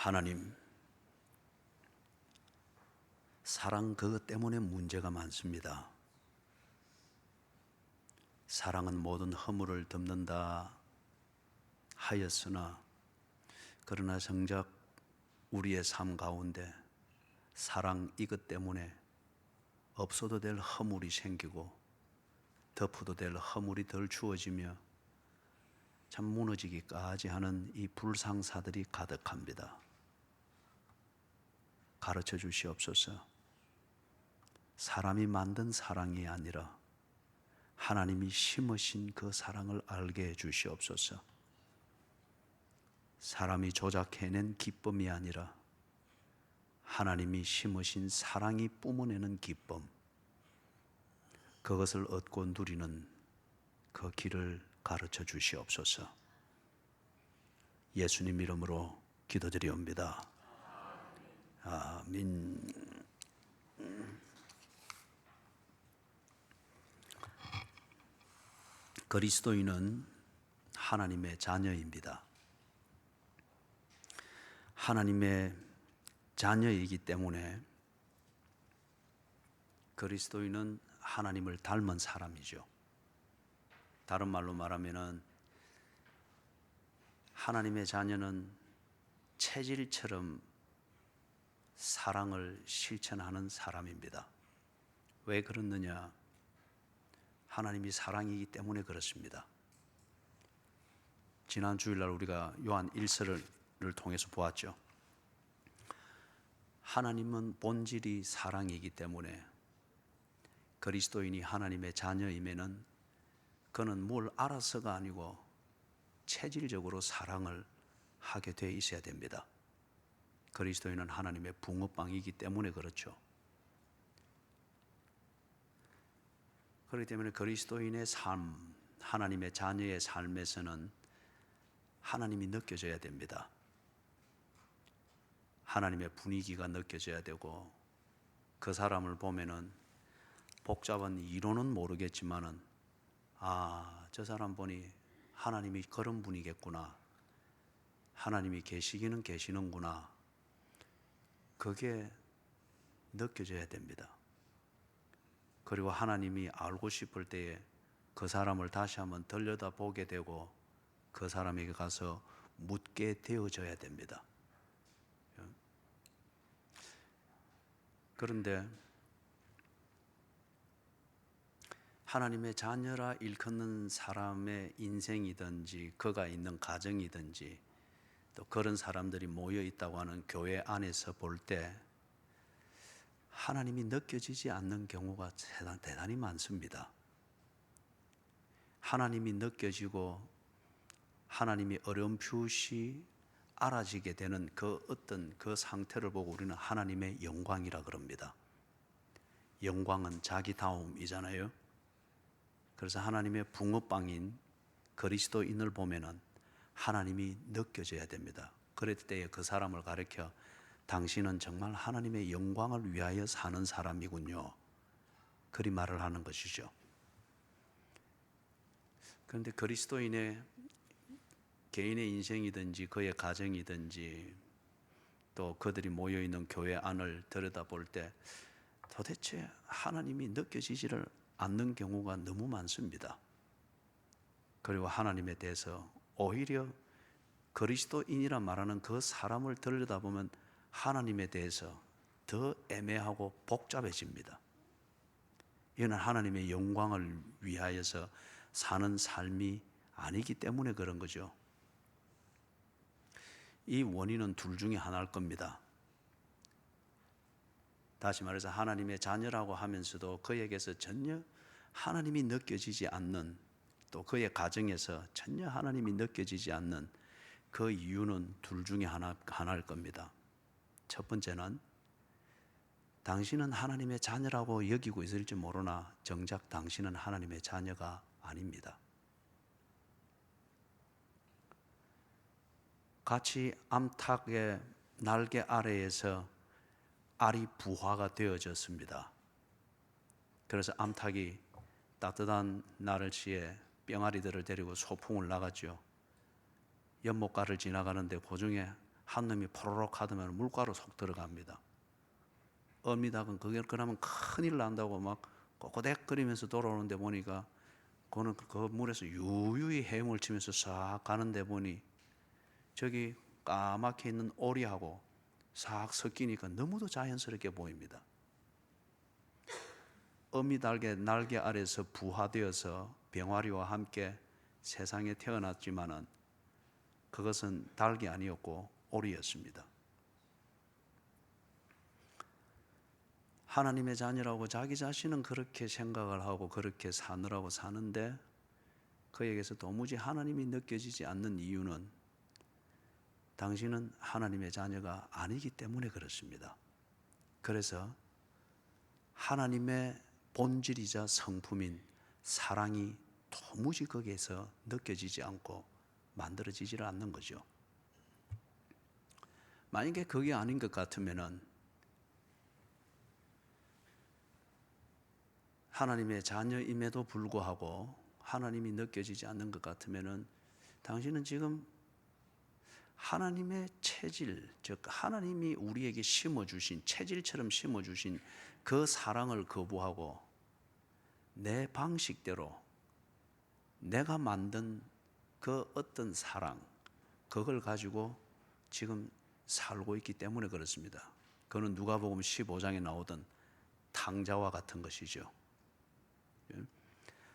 하나님, 사랑 그것 때문에 문제가 많습니다. 사랑은 모든 허물을 덮는다 하였으나 그러나 정작 우리의 삶 가운데 사랑 이것 때문에 없어도 될 허물이 생기고 덮어도 될 허물이 덜 주어지며 참 무너지기까지 하는 이 불상사들이 가득합니다. 가르쳐 주시옵소서. 사람이 만든 사랑이 아니라 하나님이 심으신 그 사랑을 알게 해 주시옵소서. 사람이 조작해낸 기쁨이 아니라 하나님이 심으신 사랑이 뿜어내는 기쁨, 그것을 얻고 누리는 그 길을 가르쳐 주시옵소서. 예수님 이름으로 기도드리옵니다. 아멘. 그리스도인은 하나님의 자녀입니다. 하나님의 자녀이기 때문에 그리스도인은 하나님을 닮은 사람이죠. 다른 말로 말하면은 하나님의 자녀는 체질처럼 사랑을 실천하는 사람입니다. 왜 그렇느냐? 하나님이 사랑이기 때문에 그렇습니다. 지난 주일날 우리가 요한 1서를 통해서 보았죠. 하나님은 본질이 사랑이기 때문에 그리스도인이 하나님의 자녀이면은 그는 뭘 알아서가 아니고 체질적으로 사랑을 하게 돼 있어야 됩니다. 그리스도인은 하나님의 붕어빵이기 때문에 그렇죠. 그렇기 때문에 그리스도인의 삶, 하나님의 자녀의 삶에서는 하나님이 느껴져야 됩니다. 하나님의 분위기가 느껴져야 되고 그 사람을 보면은 복잡한 이론은 모르겠지만은 저 사람 보니 하나님이 그런 분이겠구나. 하나님이 계시기는 계시는구나. 그게 느껴져야 됩니다. 그리고 하나님이 알고 싶을 때에 그 사람을 다시 한번 들여다보게 되고 그 사람에게 가서 묻게 되어져야 됩니다. 그런데 하나님의 자녀라 일컫는 사람의 인생이든지 그가 있는 가정이든지 또 그런 사람들이 모여 있다고 하는 교회 안에서 볼 때 하나님이 느껴지지 않는 경우가 대단히 많습니다. 하나님이 느껴지고 하나님이 어렴풋이 알아지게 되는 그 어떤 그 상태를 보고 우리는 하나님의 영광이라 그럽니다. 영광은 자기다움이잖아요. 그래서 하나님의 붕어빵인 그리스도인을 보면은 하나님이 느껴져야 됩니다. 그럴 때에 그 사람을 가리켜 당신은 정말 하나님의 영광을 위하여 사는 사람이군요. 그리 말을 하는 것이죠. 그런데 그리스도인의 개인의 인생이든지 그의 가정이든지 또 그들이 모여있는 교회 안을 들여다볼 때 도대체 하나님이 느껴지지를 않는 경우가 너무 많습니다. 그리고 하나님에 대해서 오히려 그리스도인이라 말하는 그 사람을 들여다보면 하나님에 대해서 더 애매하고 복잡해집니다. 이는 하나님의 영광을 위하여서 사는 삶이 아니기 때문에 그런 거죠. 이 원인은 둘 중에 하나일 겁니다. 다시 말해서 하나님의 자녀라고 하면서도 그에게서 전혀 하나님이 느껴지지 않는, 또 그의 가정에서 전혀 하나님이 느껴지지 않는 그 이유는 둘 중에 하나일 겁니다. 첫 번째는 당신은 하나님의 자녀라고 여기고 있을지 모르나 정작 당신은 하나님의 자녀가 아닙니다. 같이 암탉의 날개 아래에서 알이 부화가 되어졌습니다. 그래서 암탉이 따뜻한 날씨에 병아리들을 데리고 소풍을 나갔죠. 연못가를 지나가는데 그중에 한 놈이 포로록 하더면 물가로 속 들어갑니다. 어미닭은 그러면 큰일 난다고 막 꼬꼬댁거리면서 돌아오는데 보니까 그는 그 물에서 유유히 헤엄을 치면서 싹 가는데 보니 저기 까맣게 있는 오리하고 싹 섞이니까 너무도 자연스럽게 보입니다. 어미닭의 날개 아래서 부화되어서 병아리와 함께 세상에 태어났지만은 그것은 닭이 아니었고 오리였습니다. 하나님의 자녀라고 자기 자신은 그렇게 생각을 하고 그렇게 사느라고 사는데 그에게서 도무지 하나님이 느껴지지 않는 이유는 당신은 하나님의 자녀가 아니기 때문에 그렇습니다. 그래서 하나님의 본질이자 성품인 사랑이 도무지 거기에서 느껴지지 않고 만들어지지를 않는 거죠. 만약에 그게 아닌 것 같으면은 하나님의 자녀임에도 불구하고 하나님이 느껴지지 않는 것 같으면은 당신은 지금 하나님의 체질, 즉 하나님이 우리에게 심어주신 체질처럼 심어주신 그 사랑을 거부하고 내 방식대로 내가 만든 그 어떤 사랑, 그걸 가지고 지금 살고 있기 때문에 그렇습니다. 그는 누가복음 15장에 나오던 탕자와 같은 것이죠.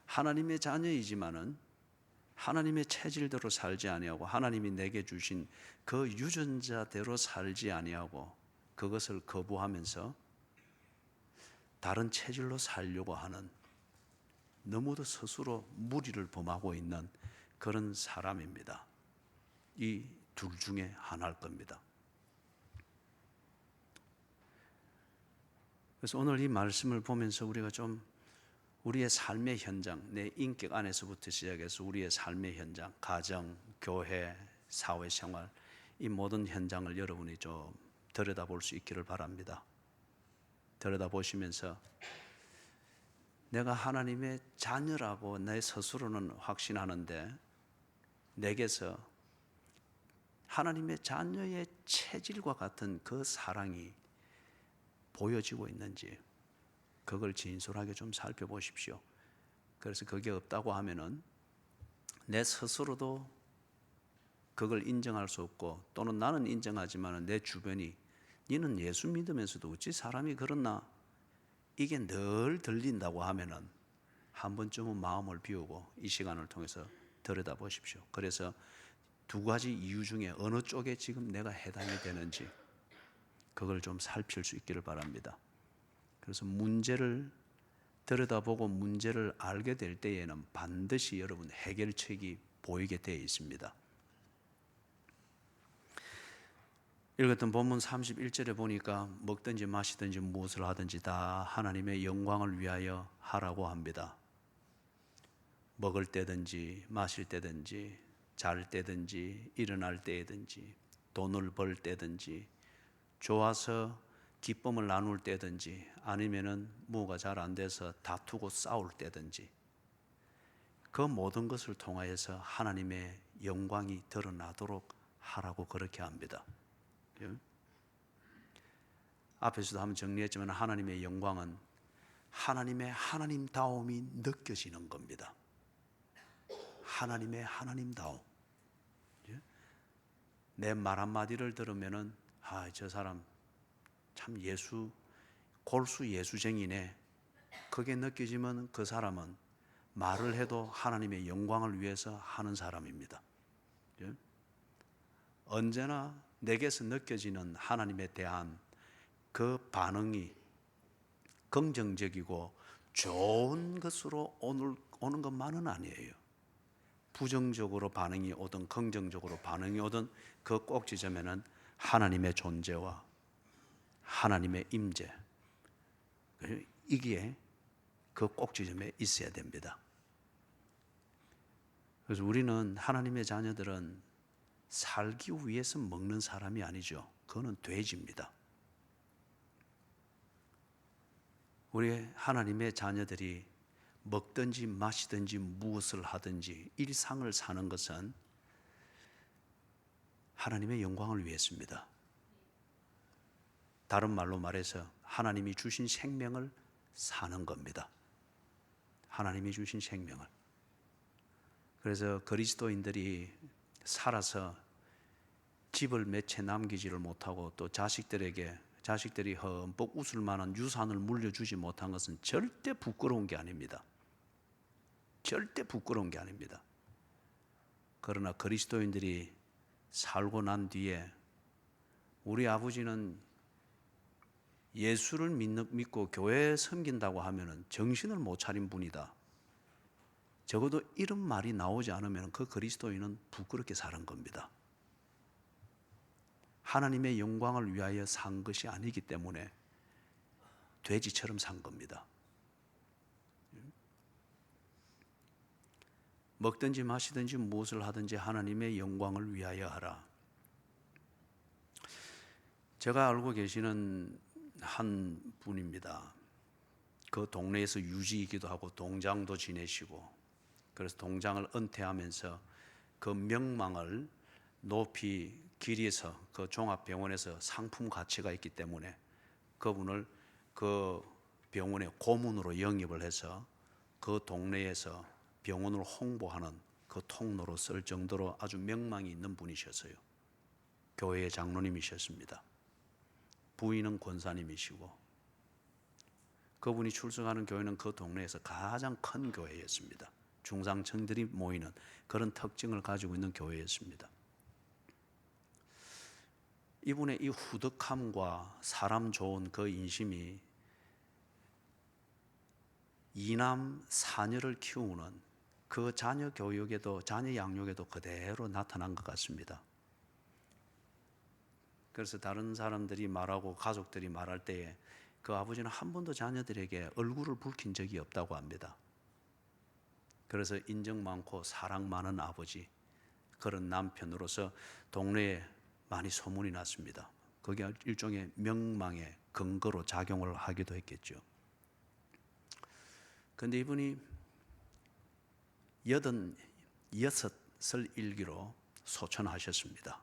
하나님의 자녀이지만은 하나님의 체질대로 살지 아니하고 하나님이 내게 주신 그 유전자대로 살지 아니하고 그것을 거부하면서 다른 체질로 살려고 하는 너무도 스스로 무리를 범하고 있는 그런 사람입니다. 이 둘 중에 하나일 겁니다. 그래서 오늘 이 말씀을 보면서 우리가 좀 우리의 삶의 현장, 내 인격 안에서부터 시작해서 우리의 삶의 현장, 가정, 교회, 사회생활 이 모든 현장을 여러분이 좀 들여다볼 수 있기를 바랍니다. 들여다보시면서 내가 하나님의 자녀라고 내 스스로는 확신하는데 내게서 하나님의 자녀의 체질과 같은 그 사랑이 보여지고 있는지 그걸 진솔하게 좀 살펴보십시오. 그래서 그게 없다고 하면은 내 스스로도 그걸 인정할 수 없고 또는 나는 인정하지만 내 주변이 니는 예수 믿으면서도 어찌 사람이 그렇나 이게 늘 들린다고 하면은 한 번쯤은 마음을 비우고 이 시간을 통해서 들여다보십시오. 그래서 두 가지 이유 중에 어느 쪽에 지금 내가 해당이 되는지 그걸 좀 살필 수 있기를 바랍니다. 그래서 문제를 들여다보고 문제를 알게 될 때에는 반드시 여러분 해결책이 보이게 되어 있습니다. 읽었던 본문 31절에 보니까 먹든지 마시든지 무엇을 하든지 다 하나님의 영광을 위하여 하라고 합니다. 먹을 때든지 마실 때든지 잘 때든지 일어날 때든지 돈을 벌 때든지 좋아서 기쁨을 나눌 때든지 아니면은 뭐가 잘 안 돼서 다투고 싸울 때든지 그 모든 것을 통하여서 하나님의 영광이 드러나도록 하라고 그렇게 합니다. 앞에서도 한번 정리했지만 하나님의 영광은 하나님의 하나님다움이 느껴지는 겁니다. 하나님의 하나님다움. 내 말 한마디를 들으면은 저 사람 참 골수 예수쟁이네. 그게 느껴지면 그 사람은 말을 해도 하나님의 영광을 위해서 하는 사람입니다. 언제나 내게서 느껴지는 하나님에 대한 그 반응이 긍정적이고 좋은 것으로 오는 것만은 아니에요. 부정적으로 반응이 오든 긍정적으로 반응이 오든 그 꼭지점에는 하나님의 존재와 하나님의 임재 이게 그 꼭지점에 있어야 됩니다. 그래서 우리는 하나님의 자녀들은 살기 위해서 먹는 사람이 아니죠. 그거는 돼지입니다. 우리 하나님의 자녀들이 먹든지 마시든지 무엇을 하든지 일상을 사는 것은 하나님의 영광을 위해서입니다. 다른 말로 말해서 하나님이 주신 생명을 사는 겁니다. 하나님이 주신 생명을. 그래서 그리스도인들이 살아서 집을 몇 채 남기지를 못하고 또 자식들이 흠뻑 웃을 만한 유산을 물려주지 못한 것은 절대 부끄러운 게 아닙니다. 절대 부끄러운 게 아닙니다. 그러나 그리스도인들이 살고 난 뒤에 우리 아버지는 예수를 믿고 교회에 섬긴다고 하면 정신을 못 차린 분이다. 적어도 이런 말이 나오지 않으면 그 그리스도인은 부끄럽게 사는 겁니다. 하나님의 영광을 위하여 산 것이 아니기 때문에 돼지처럼 산 겁니다. 먹든지 마시든지 무엇을 하든지 하나님의 영광을 위하여 하라. 제가 알고 계시는 한 분입니다. 그 동네에서 유지이기도 하고 동장도 지내시고, 그래서 동장을 은퇴하면서 그 명망을 높이 길이에서 그 종합병원에서 상품 가치가 있기 때문에 그분을 그 병원의 고문으로 영입을 해서 그 동네에서 병원을 홍보하는 그 통로로 쓸 정도로 아주 명망이 있는 분이셨어요. 교회의 장로님이셨습니다. 부인은 권사님이시고, 그분이 출석하는 교회는 그 동네에서 가장 큰 교회였습니다. 중상층들이 모이는 그런 특징을 가지고 있는 교회였습니다. 이분의 이 후덕함과 사람 좋은 그 인심이 이남 사녀를 키우는 그 자녀 교육에도, 자녀 양육에도 그대로 나타난 것 같습니다. 그래서 다른 사람들이 말하고 가족들이 말할 때에 그 아버지는 한 번도 자녀들에게 얼굴을 붉힌 적이 없다고 합니다. 그래서 인정 많고 사랑 많은 아버지, 그런 남편으로서 동네에 많이 소문이 났습니다. 그게 일종의 명망의 근거로 작용을 하기도 했겠죠. 그런데 이분이 86을 일기로 소천하셨습니다.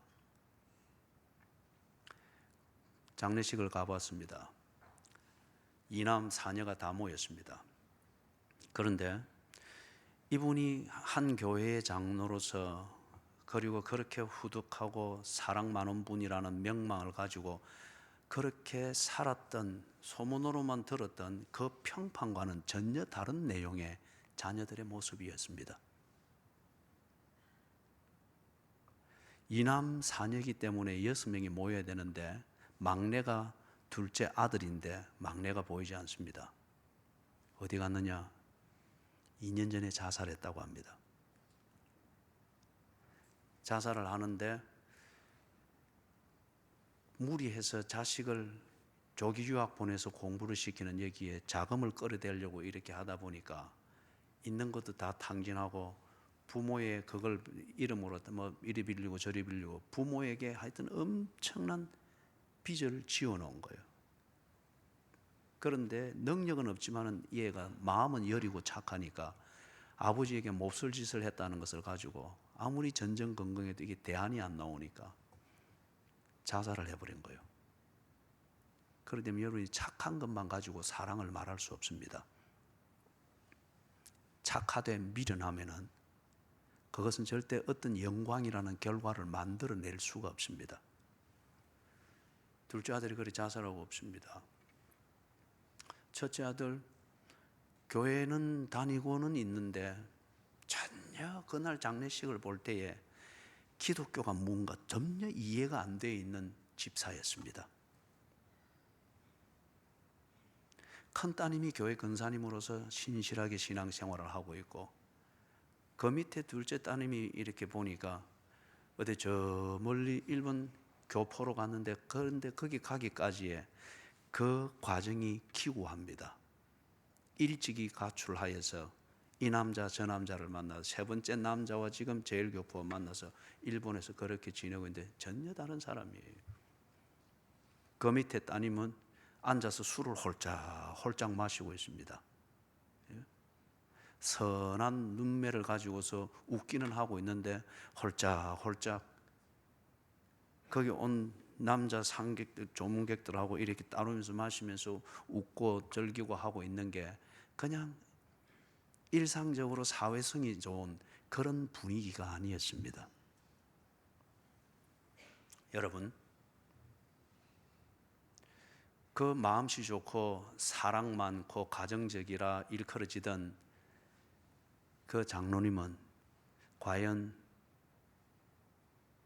장례식을 가봤습니다. 이남 사녀가 다 모였습니다. 그런데 이분이 한 교회의 장로로서, 그리고 그렇게 후덕하고 사랑 많은 분이라는 명망을 가지고 그렇게 살았던, 소문으로만 들었던 그 평판과는 전혀 다른 내용의 자녀들의 모습이었습니다. 이남 사녀이기 때문에 6명이 모여야 되는데 막내가 둘째 아들인데 막내가 보이지 않습니다. 어디 갔느냐? 2년 전에 자살했다고 합니다. 자살을 하는데 무리해서 자식을 조기 유학 보내서 공부를 시키는 여기에 자금을 끌어대려고 이렇게 하다 보니까 있는 것도 다 탕진하고 부모의 그걸 이름으로 뭐 이리 빌리고 저리 빌리고 부모에게 하여튼 엄청난 빚을 지어놓은 거예요. 그런데 능력은 없지만은 얘가 마음은 여리고 착하니까 아버지에게 몹쓸 짓을 했다는 것을 가지고 아무리 전전긍긍해도 이게 대안이 안 나오니까 자살을 해버린 거예요. 그런데 여러분이 착한 것만 가지고 사랑을 말할 수 없습니다. 착하되 미련하면은 그것은 절대 어떤 영광이라는 결과를 만들어낼 수가 없습니다. 둘째 아들이 그리 자살하고 없습니다. 첫째 아들 교회는 다니고는 있는데 전혀 그날 장례식을 볼 때에 기독교가 뭔가 전혀 이해가 안 되어 있는 집사였습니다. 큰 따님이 교회 근사님으로서 신실하게 신앙생활을 하고 있고, 그 밑에 둘째 따님이 이렇게 보니까 어디 저 멀리 일본 교포로 갔는데, 그런데 거기 가기까지의 그 과정이 기구합니다. 일찍이 가출하여서 이 남자 저 남자를 만나서 세 번째 남자와 지금 제일 교포 만나서 일본에서 그렇게 지내고 있는데 전혀 다른 사람이에요. 그 밑에 따님은 앉아서 술을 홀짝 마시고 있습니다. 선한 눈매를 가지고서 웃기는 하고 있는데 홀짝 거기 온 남자 상객들, 조문객들하고 이렇게 따르면서 마시면서 웃고 즐기고 하고 있는 게 그냥 일상적으로 사회성이 좋은 그런 분위기가 아니었습니다. 여러분, 그 마음씨 좋고 사랑 많고 가정적이라 일컬어지던 그 장로님은 과연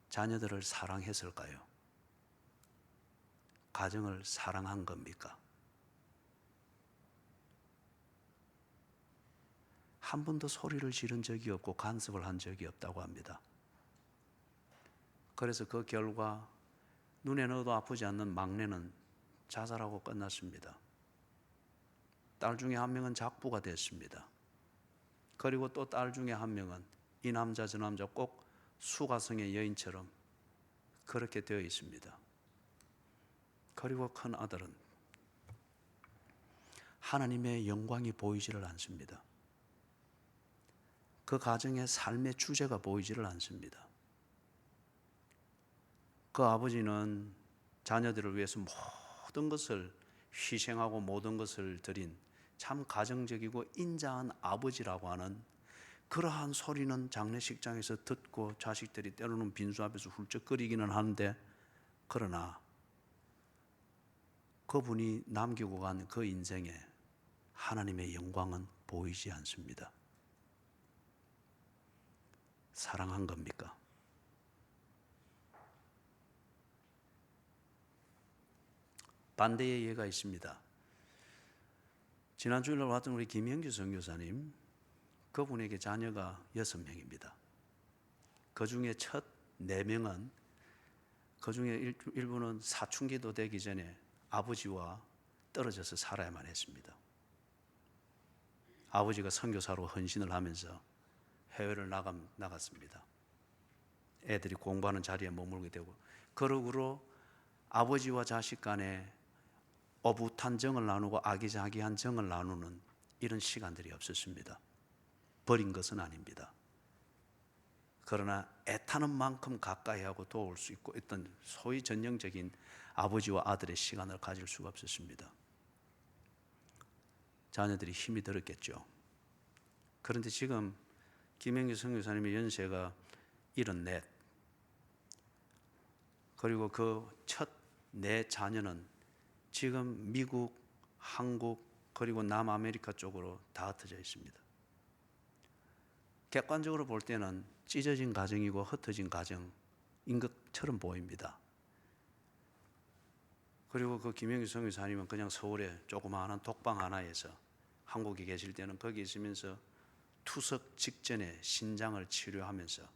자녀들을 사랑했을까요? 가정을 사랑한 겁니까? 한 번도 소리를 지른 적이 없고 간섭을 한 적이 없다고 합니다. 그래서 그 결과 눈에 넣어도 아프지 않는 막내는 자살하고 끝났습니다. 딸 중에 한 명은 작부가 됐습니다. 그리고 또 딸 중에 한 명은 이 남자 저 남자 꼭 수가성의 여인처럼 그렇게 되어 있습니다. 그리고 큰 아들은 하나님의 영광이 보이지를 않습니다. 그 가정의 삶의 주제가 보이지를 않습니다. 그 아버지는 자녀들을 위해서 모든 것을 희생하고 모든 것을 드린 참 가정적이고 인자한 아버지라고 하는 그러한 소리는 장례식장에서 듣고 자식들이 때로는 빈수 앞에서 훌쩍거리기는 하는데, 그러나 그분이 남기고 간 그 인생에 하나님의 영광은 보이지 않습니다. 사랑한 겁니까? 반대의 예가 있습니다. 지난 주일날 왔던 우리 김영규 선교사님, 그분에게 자녀가 6명입니다. 그 중에 첫 4명은, 그 중에 일부는 사춘기도 되기 전에 아버지와 떨어져서 살아야만 했습니다. 아버지가 선교사로 헌신을 하면서 해외를 나갔습니다. 애들이 공부하는 자리에 머물게 되고, 그러고로 아버지와 자식 간에 어붓한 정을 나누고 아기자기한 정을 나누는 이런 시간들이 없었습니다. 버린 것은 아닙니다. 그러나 애타는 만큼 가까이 하고 도울 수 있고 있던 소위 전형적인 아버지와 아들의 시간을 가질 수가 없었습니다. 자녀들이 힘이 들었겠죠. 그런데 지금 김영규 선교사님의 연세가 74, 그리고 그 첫 4 자녀는 지금 미국, 한국, 그리고 남아메리카 쪽으로 다 흩어져 있습니다. 객관적으로 볼 때는 찢어진 가정이고 흩어진 가정인 것처럼 보입니다. 그리고 그 김영규 선교사님은 그냥 서울에 조그마한 독방 하나에서 한국에 계실 때는 거기 있으면서 투석 직전에 신장을 치료하면서,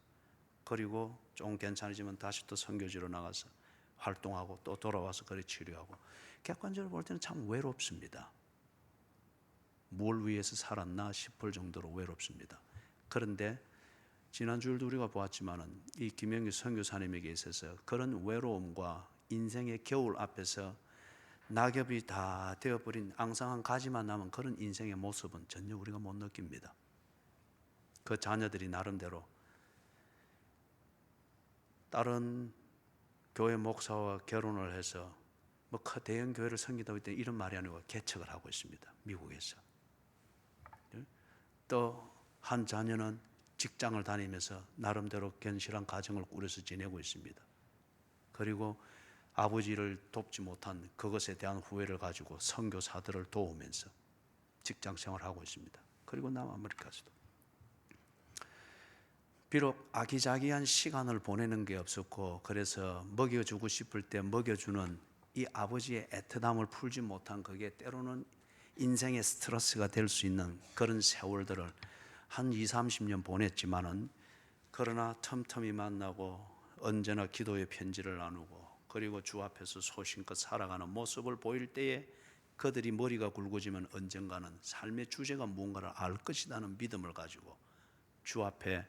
그리고 좀 괜찮아지면 다시 또 선교지로 나가서 활동하고 또 돌아와서 그래 치료하고, 객관적으로 볼 때는 참 외롭습니다. 뭘 위해서 살았나 싶을 정도로 외롭습니다. 그런데 지난 주일도 우리가 보았지만은 이 김영규 선교사님에게 있어서 그런 외로움과 인생의 겨울 앞에서 낙엽이 다 되어버린 앙상한 가지만 남은 그런 인생의 모습은 전혀 우리가 못 느낍니다. 그 자녀들이 나름대로 다른 교회 목사와 결혼을 해서 뭐 대형 교회를 섬기다 보니 이런 말이 아니고 개척을 하고 있습니다. 미국에서. 또 한 자녀는 직장을 다니면서 나름대로 견실한 가정을 꾸려서 지내고 있습니다. 그리고 아버지를 돕지 못한 그것에 대한 후회를 가지고 선교사들을 도우면서 직장 생활을 하고 있습니다. 그리고 남아메리카에서도 비록 아기자기한 시간을 보내는 게 없었고, 그래서 먹여주고 싶을 때 먹여주는 이 아버지의 애틋함을 풀지 못한 그게 때로는 인생의 스트레스가 될 수 있는 그런 세월들을 한 20-30년 보냈지만은, 그러나 틈틈이 만나고 언제나 기도의 편지를 나누고, 그리고 주 앞에서 소신껏 살아가는 모습을 보일 때에 그들이 머리가 굵어지면 언젠가는 삶의 주제가 무언가를 알 것이라는 믿음을 가지고 주 앞에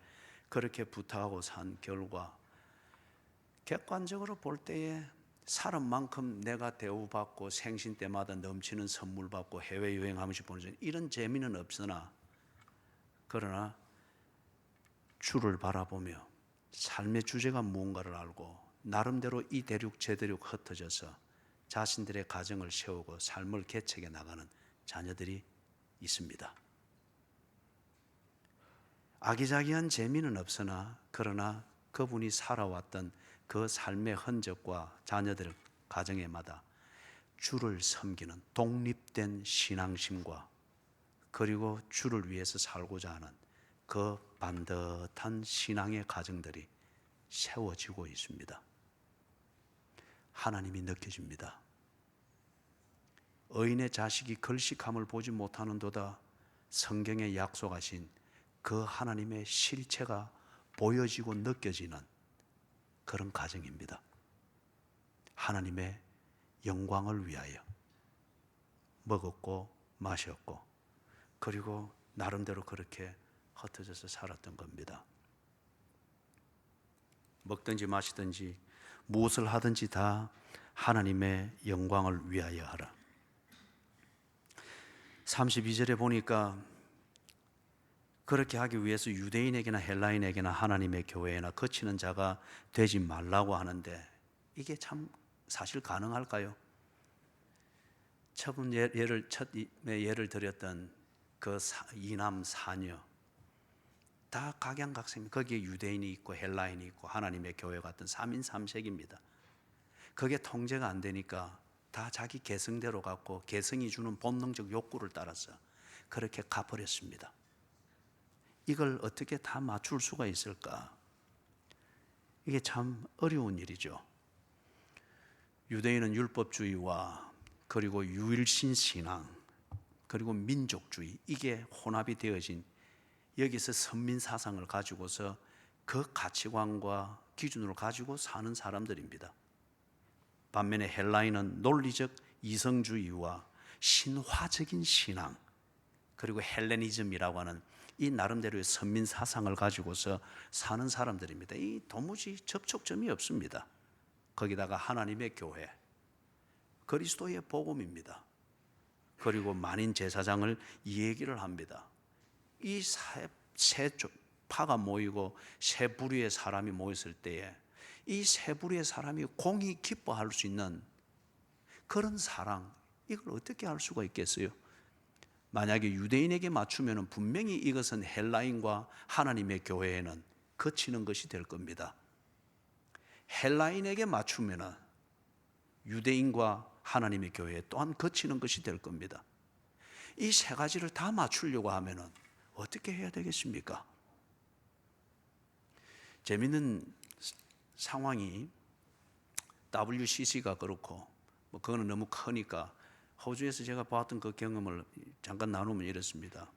그렇게 부탁하고 산 결과, 객관적으로 볼 때에 사는 만큼 내가 대우받고 생신 때마다 넘치는 선물 받고 해외여행하면서 보내주는 이런 재미는 없으나, 그러나 주를 바라보며 삶의 주제가 무언가를 알고 나름대로 이 대륙 저 대륙 흩어져서 자신들의 가정을 세우고 삶을 개척해 나가는 자녀들이 있습니다. 아기자기한 재미는 없으나 그러나 그분이 살아왔던 그 삶의 흔적과 자녀들 가정에마다 주를 섬기는 독립된 신앙심과 그리고 주를 위해서 살고자 하는 그 반듯한 신앙의 가정들이 세워지고 있습니다. 하나님이 느껴집니다. 의인의 자식이 걸식함을 보지 못하는도다 성경에 약속하신 그 하나님의 실체가 보여지고 느껴지는 그런 가정입니다. 하나님의 영광을 위하여 먹었고 마셨고 그리고 나름대로 그렇게 흩어져서 살았던 겁니다. 먹든지 마시든지 무엇을 하든지 다 하나님의 영광을 위하여 하라. 32절에 보니까 그렇게 하기 위해서 유대인에게나 헬라인에게나 하나님의 교회에나 거치는 자가 되지 말라고 하는데 이게 참 사실 가능할까요? 첫 예를 드렸던 그 이남 사녀 다 각양각색, 거기에 유대인이 있고 헬라인이 있고 하나님의 교회 같은 3인 3색입니다. 그게 통제가 안 되니까 다 자기 개성대로 갖고 개성이 주는 본능적 욕구를 따라서 그렇게 가버렸습니다. 이걸 어떻게 다 맞출 수가 있을까? 이게 참 어려운 일이죠. 유대인은 율법주의와 그리고 유일신 신앙 그리고 민족주의 이게 혼합이 되어진 여기서 선민 사상을 가지고서 그 가치관과 기준으로 가지고 사는 사람들입니다. 반면에 헬라인은 논리적 이성주의와 신화적인 신앙 그리고 헬레니즘이라고 하는 이 나름대로의 선민 사상을 가지고서 사는 사람들입니다. 이 도무지 접촉점이 없습니다. 거기다가 하나님의 교회, 그리스도의 복음입니다. 그리고 만인 제사장을 얘기를 합니다. 이 세 파가 모이고 세 부류의 사람이 모였을 때에 이 세 부류의 사람이 공히 기뻐할 수 있는 그런 사랑, 이걸 어떻게 할 수가 있겠어요? 만약에 유대인에게 맞추면 분명히 이것은 헬라인과 하나님의 교회에는 거치는 것이 될 겁니다. 헬라인에게 맞추면 유대인과 하나님의 교회에 또한 거치는 것이 될 겁니다. 이 세 가지를 다 맞추려고 하면 어떻게 해야 되겠습니까? 재미있는 상황이 WCC가 그렇고 그거는 너무 크니까 호주에서 제가 봤던 그 경험을 잠깐 나누면 이렇습니다.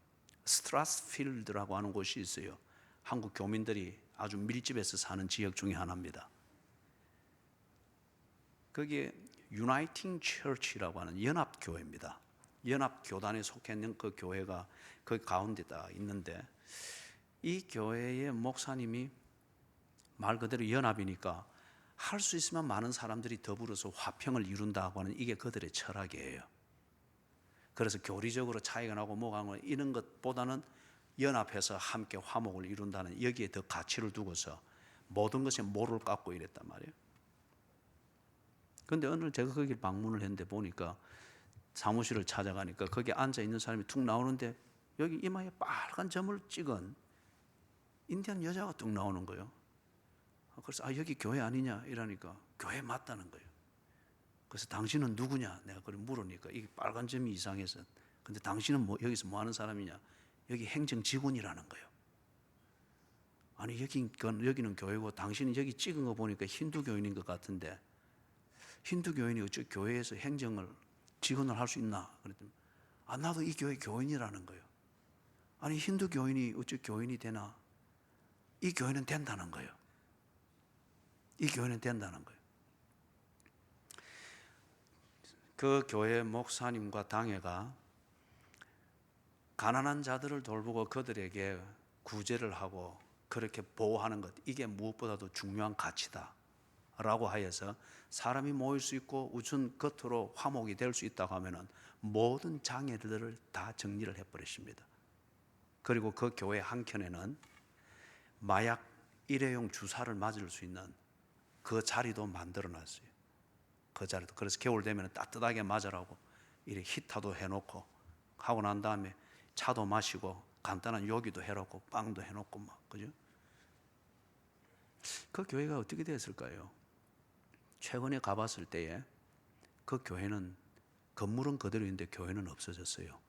스트라스필드라고 하는 곳이 있어요. 한국 교민들이 아주 밀집해서 사는 지역 중에 하나입니다. 거기에 유나이팅 처치라고 하는 연합교회입니다. 연합교단에 속해 있는 그 교회가 그 가운데다 있는데 이 교회의 목사님이 말 그대로 연합이니까 할 수 있으면 많은 사람들이 더불어서 화평을 이룬다고 하는 이게 그들의 철학이에요. 그래서 교리적으로 차이가 나고 뭐가 나고 이런 것보다는 연합해서 함께 화목을 이룬다는 여기에 더 가치를 두고서 모든 것에 모를 깎고 이랬단 말이에요. 그런데 오늘 제가 거기를 방문을 했는데 보니까 사무실을 찾아가니까 거기에 앉아 있는 사람이 툭 나오는데 여기 이마에 빨간 점을 찍은 인디안 여자가 뚝 나오는 거예요. 그래서 여기 교회 아니냐 이러니까 교회 맞다는 거예요. 그래서 당신은 누구냐 내가 그걸 물으니까 이게 빨간 점이 이상해서 근데 당신은 여기서 뭐 하는 사람이냐 여기 행정 직원이라는 거예요. 아니 여기는 교회고 당신은 여기 찍은 거 보니까 힌두 교인인 것 같은데 힌두 교인이 어째 교회에서 행정을 직원을 할 수 있나 그랬더니 나도 이 교회 교인이라는 거예요. 아니 힌두 교인이 어째 교인이 되나? 이 교회는 된다는 거예요. 이 교회는 된다는 거예요. 그 교회 목사님과 당회가 가난한 자들을 돌보고 그들에게 구제를 하고 그렇게 보호하는 것 이게 무엇보다도 중요한 가치다 라고 하여서 사람이 모일 수 있고 우선 겉으로 화목이 될 수 있다고 하면 모든 장애들을 다 정리를 해버리십니다. 그리고 그 교회 한켠에는 마약 일회용 주사를 맞을 수 있는 그 자리도 만들어 놨어요. 그 자리도. 그래서 겨울 되면 따뜻하게 맞으라고 이렇게 히터도 해놓고 하고 난 다음에 차도 마시고 간단한 요기도 해놓고 빵도 해놓고 막, 그죠? 그 교회가 어떻게 되었을까요? 최근에 가봤을 때에 그 교회는 건물은 그대로 있는데 교회는 없어졌어요.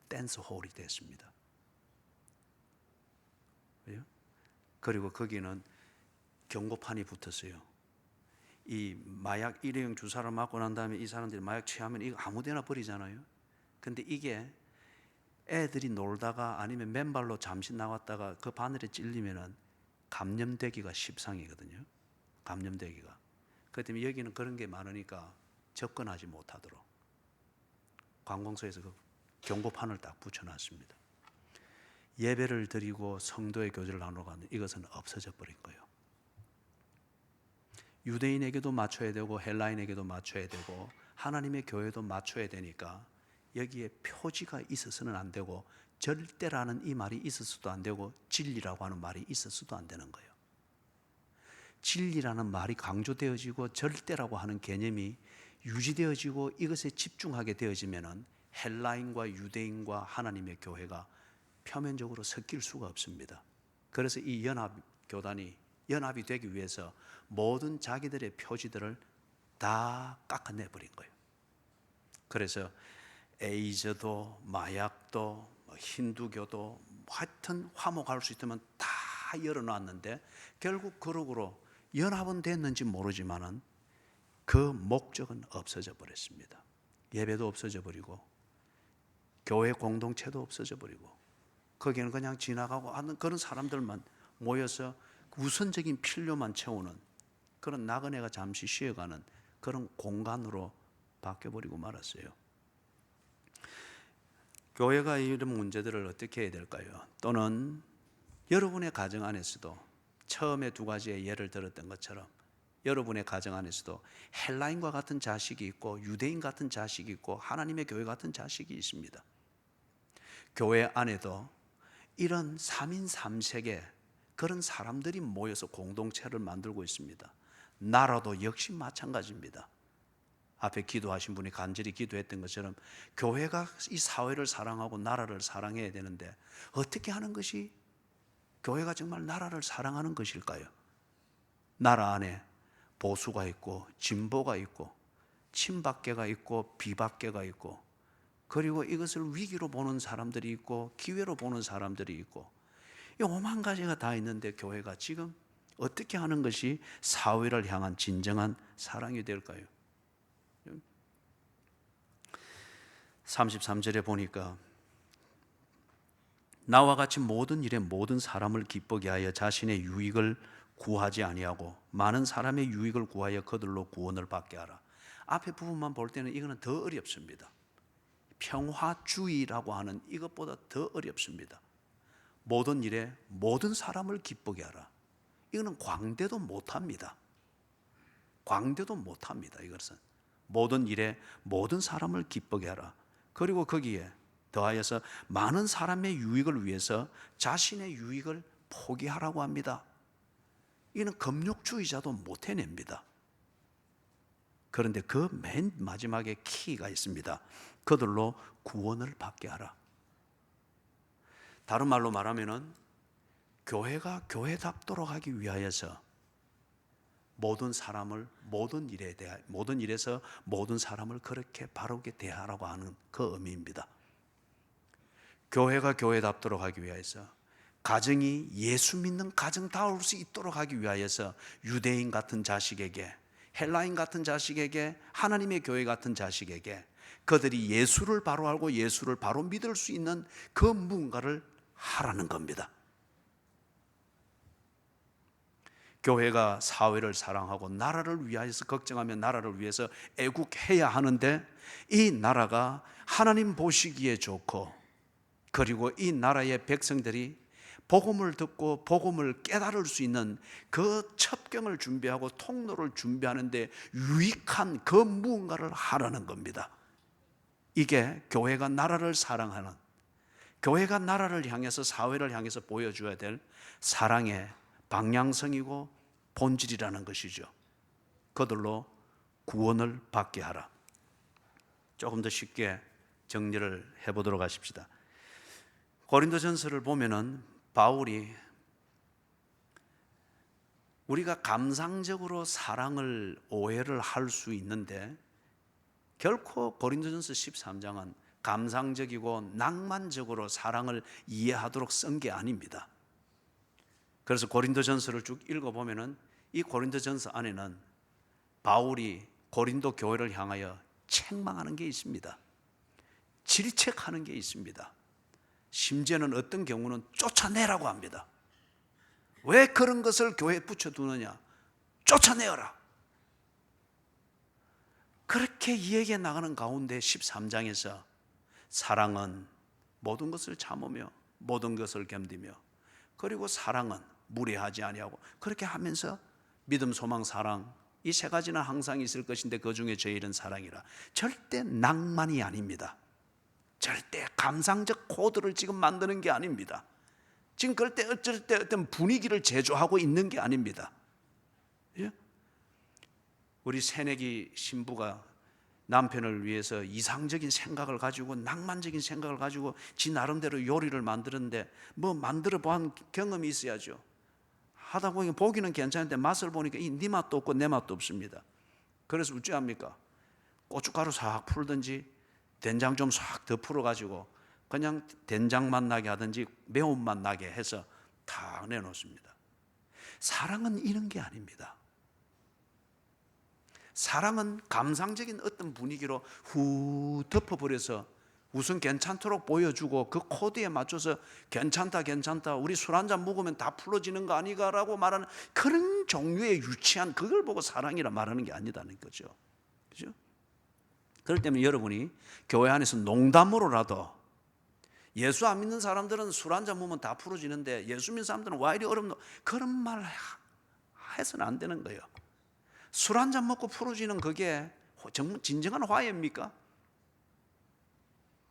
댄스홀이 됐습니다. 그죠? 그리고 거기는 경고판이 붙었어요. 이 마약 일회용 주사를 맞고 난 다음에 이 사람들이 마약 취하면 이거 아무데나 버리잖아요. 근데 이게 애들이 놀다가 아니면 맨발로 잠시 나왔다가 그 바늘에 찔리면은 감염되기가 십상이거든요. 감염되기가. 그 때문에 여기는 그런 게 많으니까 접근하지 못하도록 관공서에서 그 경고판을 딱 붙여놨습니다. 예배를 드리고 성도의 교제를 나누고 이것은 없어져 버린 거예요. 유대인에게도 맞춰야 되고 헬라인에게도 맞춰야 되고 하나님의 교회도 맞춰야 되니까 여기에 표지가 있어서는 안 되고 절대라는 이 말이 있어서도 안 되고 진리라고 하는 말이 있어서도 안 되는 거예요. 진리라는 말이 강조되어지고 절대라고 하는 개념이 유지되어지고 이것에 집중하게 되어지면은 헬라인과 유대인과 하나님의 교회가 표면적으로 섞일 수가 없습니다. 그래서 이 연합교단이 연합이 되기 위해서 모든 자기들의 표지들을 다 깎아내버린 거예요. 그래서 에이즈도 마약도 힌두교도 하여튼 화목할 수 있다면 다 열어놨는데 결국 그룹으로 연합은 됐는지 모르지만은 그 목적은 없어져 버렸습니다. 예배도 없어져 버리고 교회 공동체도 없어져 버리고 거기는 그냥 지나가고 하는 그런 사람들만 모여서 우선적인 필요만 채우는 그런 나그네가 잠시 쉬어가는 그런 공간으로 바뀌어버리고 말았어요. 교회가 이런 문제들을 어떻게 해야 될까요? 또는 여러분의 가정 안에서도 처음에 두 가지의 예를 들었던 것처럼 여러분의 가정 안에서도 헬라인과 같은 자식이 있고 유대인 같은 자식이 있고 하나님의 교회 같은 자식이 있습니다. 교회 안에도 이런 3인 3색의 그런 사람들이 모여서 공동체를 만들고 있습니다. 나라도 역시 마찬가지입니다. 앞에 기도하신 분이 간절히 기도했던 것처럼 교회가 이 사회를 사랑하고 나라를 사랑해야 되는데 어떻게 하는 것이 교회가 정말 나라를 사랑하는 것일까요? 나라 안에 보수가 있고 진보가 있고 친박계가 있고 비박계가 있고 그리고 이것을 위기로 보는 사람들이 있고 기회로 보는 사람들이 있고 이 오만 가지가 다 있는데 교회가 지금 어떻게 하는 것이 사회를 향한 진정한 사랑이 될까요? 33절에 보니까 나와 같이 모든 일에 모든 사람을 기쁘게 하여 자신의 유익을 구하지 아니하고 많은 사람의 유익을 구하여 그들로 구원을 받게 하라. 앞에 부분만 볼 때는 이거는 더 어렵습니다. 평화주의라고 하는 이것보다 더 어렵습니다. 모든 일에 모든 사람을 기쁘게 하라. 이거는 광대도 못합니다. 광대도 못합니다. 이것은 모든 일에 모든 사람을 기쁘게 하라. 그리고 거기에 더하여서 많은 사람의 유익을 위해서 자신의 유익을 포기하라고 합니다. 이는 금욕주의자도 못 해냅니다. 그런데 그 맨 마지막에 키가 있습니다. 그들로 구원을 받게 하라. 다른 말로 말하면은 교회가 교회답도록 하기 위하여서 모든 사람을 모든 일에서 모든 사람을 그렇게 바르게 대하라고 하는 그 의미입니다. 교회가 교회답도록 하기 위하여서 가정이 예수 믿는 가정다울 수 있도록 하기 위하여서 유대인 같은 자식에게 헬라인 같은 자식에게 하나님의 교회 같은 자식에게 그들이 예수를 바로 알고 예수를 바로 믿을 수 있는 그 무언가를 하라는 겁니다. 교회가 사회를 사랑하고 나라를 위하여서 걱정하며 나라를 위해서 애국해야 하는데 이 나라가 하나님 보시기에 좋고 그리고 이 나라의 백성들이 복음을 듣고 복음을 깨달을 수 있는 그 첩경을 준비하고 통로를 준비하는데 유익한 그 무언가를 하라는 겁니다. 이게 교회가 나라를 사랑하는, 교회가 나라를 향해서 사회를 향해서 보여줘야 될 사랑의 방향성이고 본질이라는 것이죠. 그들로 구원을 받게 하라. 조금 더 쉽게 정리를 해보도록 하십시다. 고린도전서를 보면은 바울이 우리가 감상적으로 사랑을 오해를 할 수 있는데 결코 고린도전서 13장은 감상적이고 낭만적으로 사랑을 이해하도록 쓴 게 아닙니다. 그래서 고린도전서를 쭉 읽어보면은 이 고린도전서 안에는 바울이 고린도 교회를 향하여 책망하는 게 있습니다. 질책하는 게 있습니다. 심지어는 어떤 경우는 쫓아내라고 합니다. 왜 그런 것을 교회에 붙여두느냐? 쫓아내어라. 그렇게 이야기해 나가는 가운데 13장에서 사랑은 모든 것을 참으며 모든 것을 견디며, 그리고 사랑은 무례하지 아니하고, 그렇게 하면서 믿음, 소망, 사랑, 이 세 가지는 항상 있을 것인데 그 중에 제일은 사랑이라. 절대 낭만이 아닙니다. 절대 감상적 코드를 지금 만드는 게 아닙니다. 지금 그럴 때 어쩔 때 어떤 분위기를 제조하고 있는 게 아닙니다. 예? 우리 새내기 신부가 남편을 위해서 이상적인 생각을 가지고, 낭만적인 생각을 가지고 지 나름대로 요리를 만드는데 뭐 만들어 본 경험이 있어야죠. 하다 보니까 보기는 괜찮은데 맛을 보니까 네 맛도 없고 내 맛도 없습니다. 그래서 어찌합니까? 고춧가루 싹 풀든지 된장 좀 싹 더 풀어가지고 그냥 된장맛 나게 하든지 매운맛 나게 해서 다 내놓습니다. 사랑은 이런 게 아닙니다. 사랑은 감상적인 어떤 분위기로 후 덮어버려서 우선 괜찮도록 보여주고 그 코드에 맞춰서 괜찮다 괜찮다 우리 술 한잔 먹으면 다 풀어지는 거 아니가라고 말하는 그런 종류의 유치한, 그걸 보고 사랑이라 말하는 게 아니다는 거죠. 그죠? 그렇기 때문에 여러분이 교회 안에서 농담으로라도, 예수 안 믿는 사람들은 술 한잔 먹으면 다 풀어지는데 예수 믿는 사람들은 와 이리 어렵노, 그런 말 해서는 안 되는 거예요. 술 한잔 먹고 풀어지는 그게 정말 진정한 화해입니까?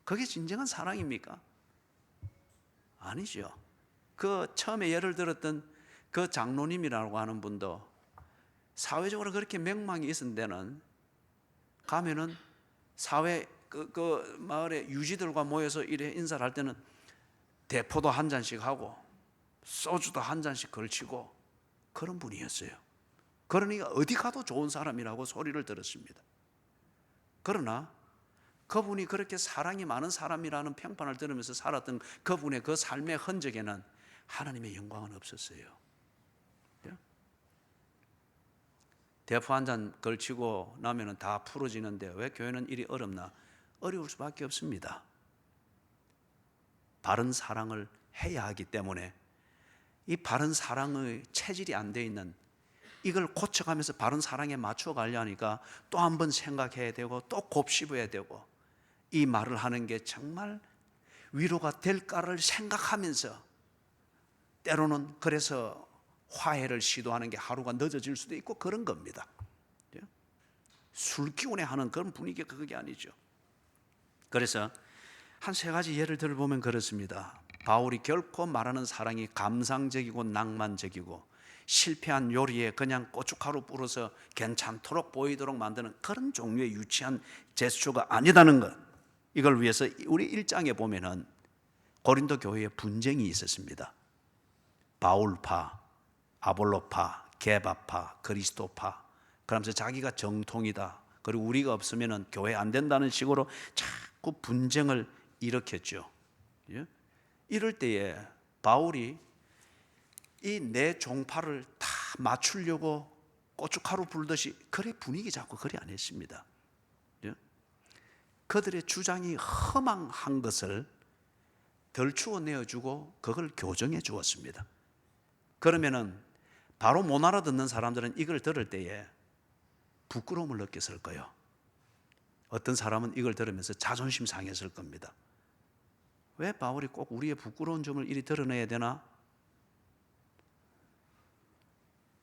그게 진정한 사랑입니까? 아니죠. 그 처음에 예를 들었던 그 장로님이라고 하는 분도 사회적으로 그렇게 명망이 있은 데는 가면은 사회 그 마을의 유지들과 모여서 이래 인사를 할 때는 대포도 한 잔씩 하고 소주도 한 잔씩 걸치고 그런 분이었어요. 그러니까 어디 가도 좋은 사람이라고 소리를 들었습니다. 그러나 그분이 그렇게 사랑이 많은 사람이라는 평판을 들으면서 살았던 그분의 그 삶의 흔적에는 하나님의 영광은 없었어요. 대포 한 잔 걸치고 나면 다 풀어지는데 왜 교회는 이리 어렵나? 어려울 수밖에 없습니다. 바른 사랑을 해야 하기 때문에 이 바른 사랑의 체질이 안 돼 있는, 이걸 고쳐가면서 바른 사랑에 맞춰 가려니까 또 한 번 생각해야 되고 또 곱씹어야 되고, 이 말을 하는 게 정말 위로가 될까를 생각하면서 때로는 그래서 화해를 시도하는 게 하루가 늦어질 수도 있고 그런 겁니다. 술 기운에 하는 그런 분위기가 그게 아니죠. 그래서 한 세 가지 예를 들어보면 그렇습니다. 바울이 결코 말하는 사랑이 감상적이고 낭만적이고 실패한 요리에 그냥 고춧가루 뿌려서 괜찮도록 보이도록 만드는 그런 종류의 유치한 제스처가 아니다는 것, 이걸 위해서 우리 1장에 보면은 고린도 교회에 분쟁이 있었습니다. 바울파, 아볼로파, 게바파, 그리스도파, 그러면서 자기가 정통이다, 그리고 우리가 없으면 교회 안 된다는 식으로 자꾸 분쟁을 일으켰죠. 이럴 때에 바울이 이 내 종파를 다 맞추려고 고춧가루 불듯이 그래 분위기 잡고 그래 안 했습니다. 그들의 주장이 허망한 것을 덜추어내어주고 그걸 교정해 주었습니다. 그러면은 바로 못 알아듣는 사람들은 이걸 들을 때에 부끄러움을 느꼈을 거예요. 어떤 사람은 이걸 들으면서 자존심 상했을 겁니다. 왜 바울이 꼭 우리의 부끄러운 점을 이리 드러내야 되나?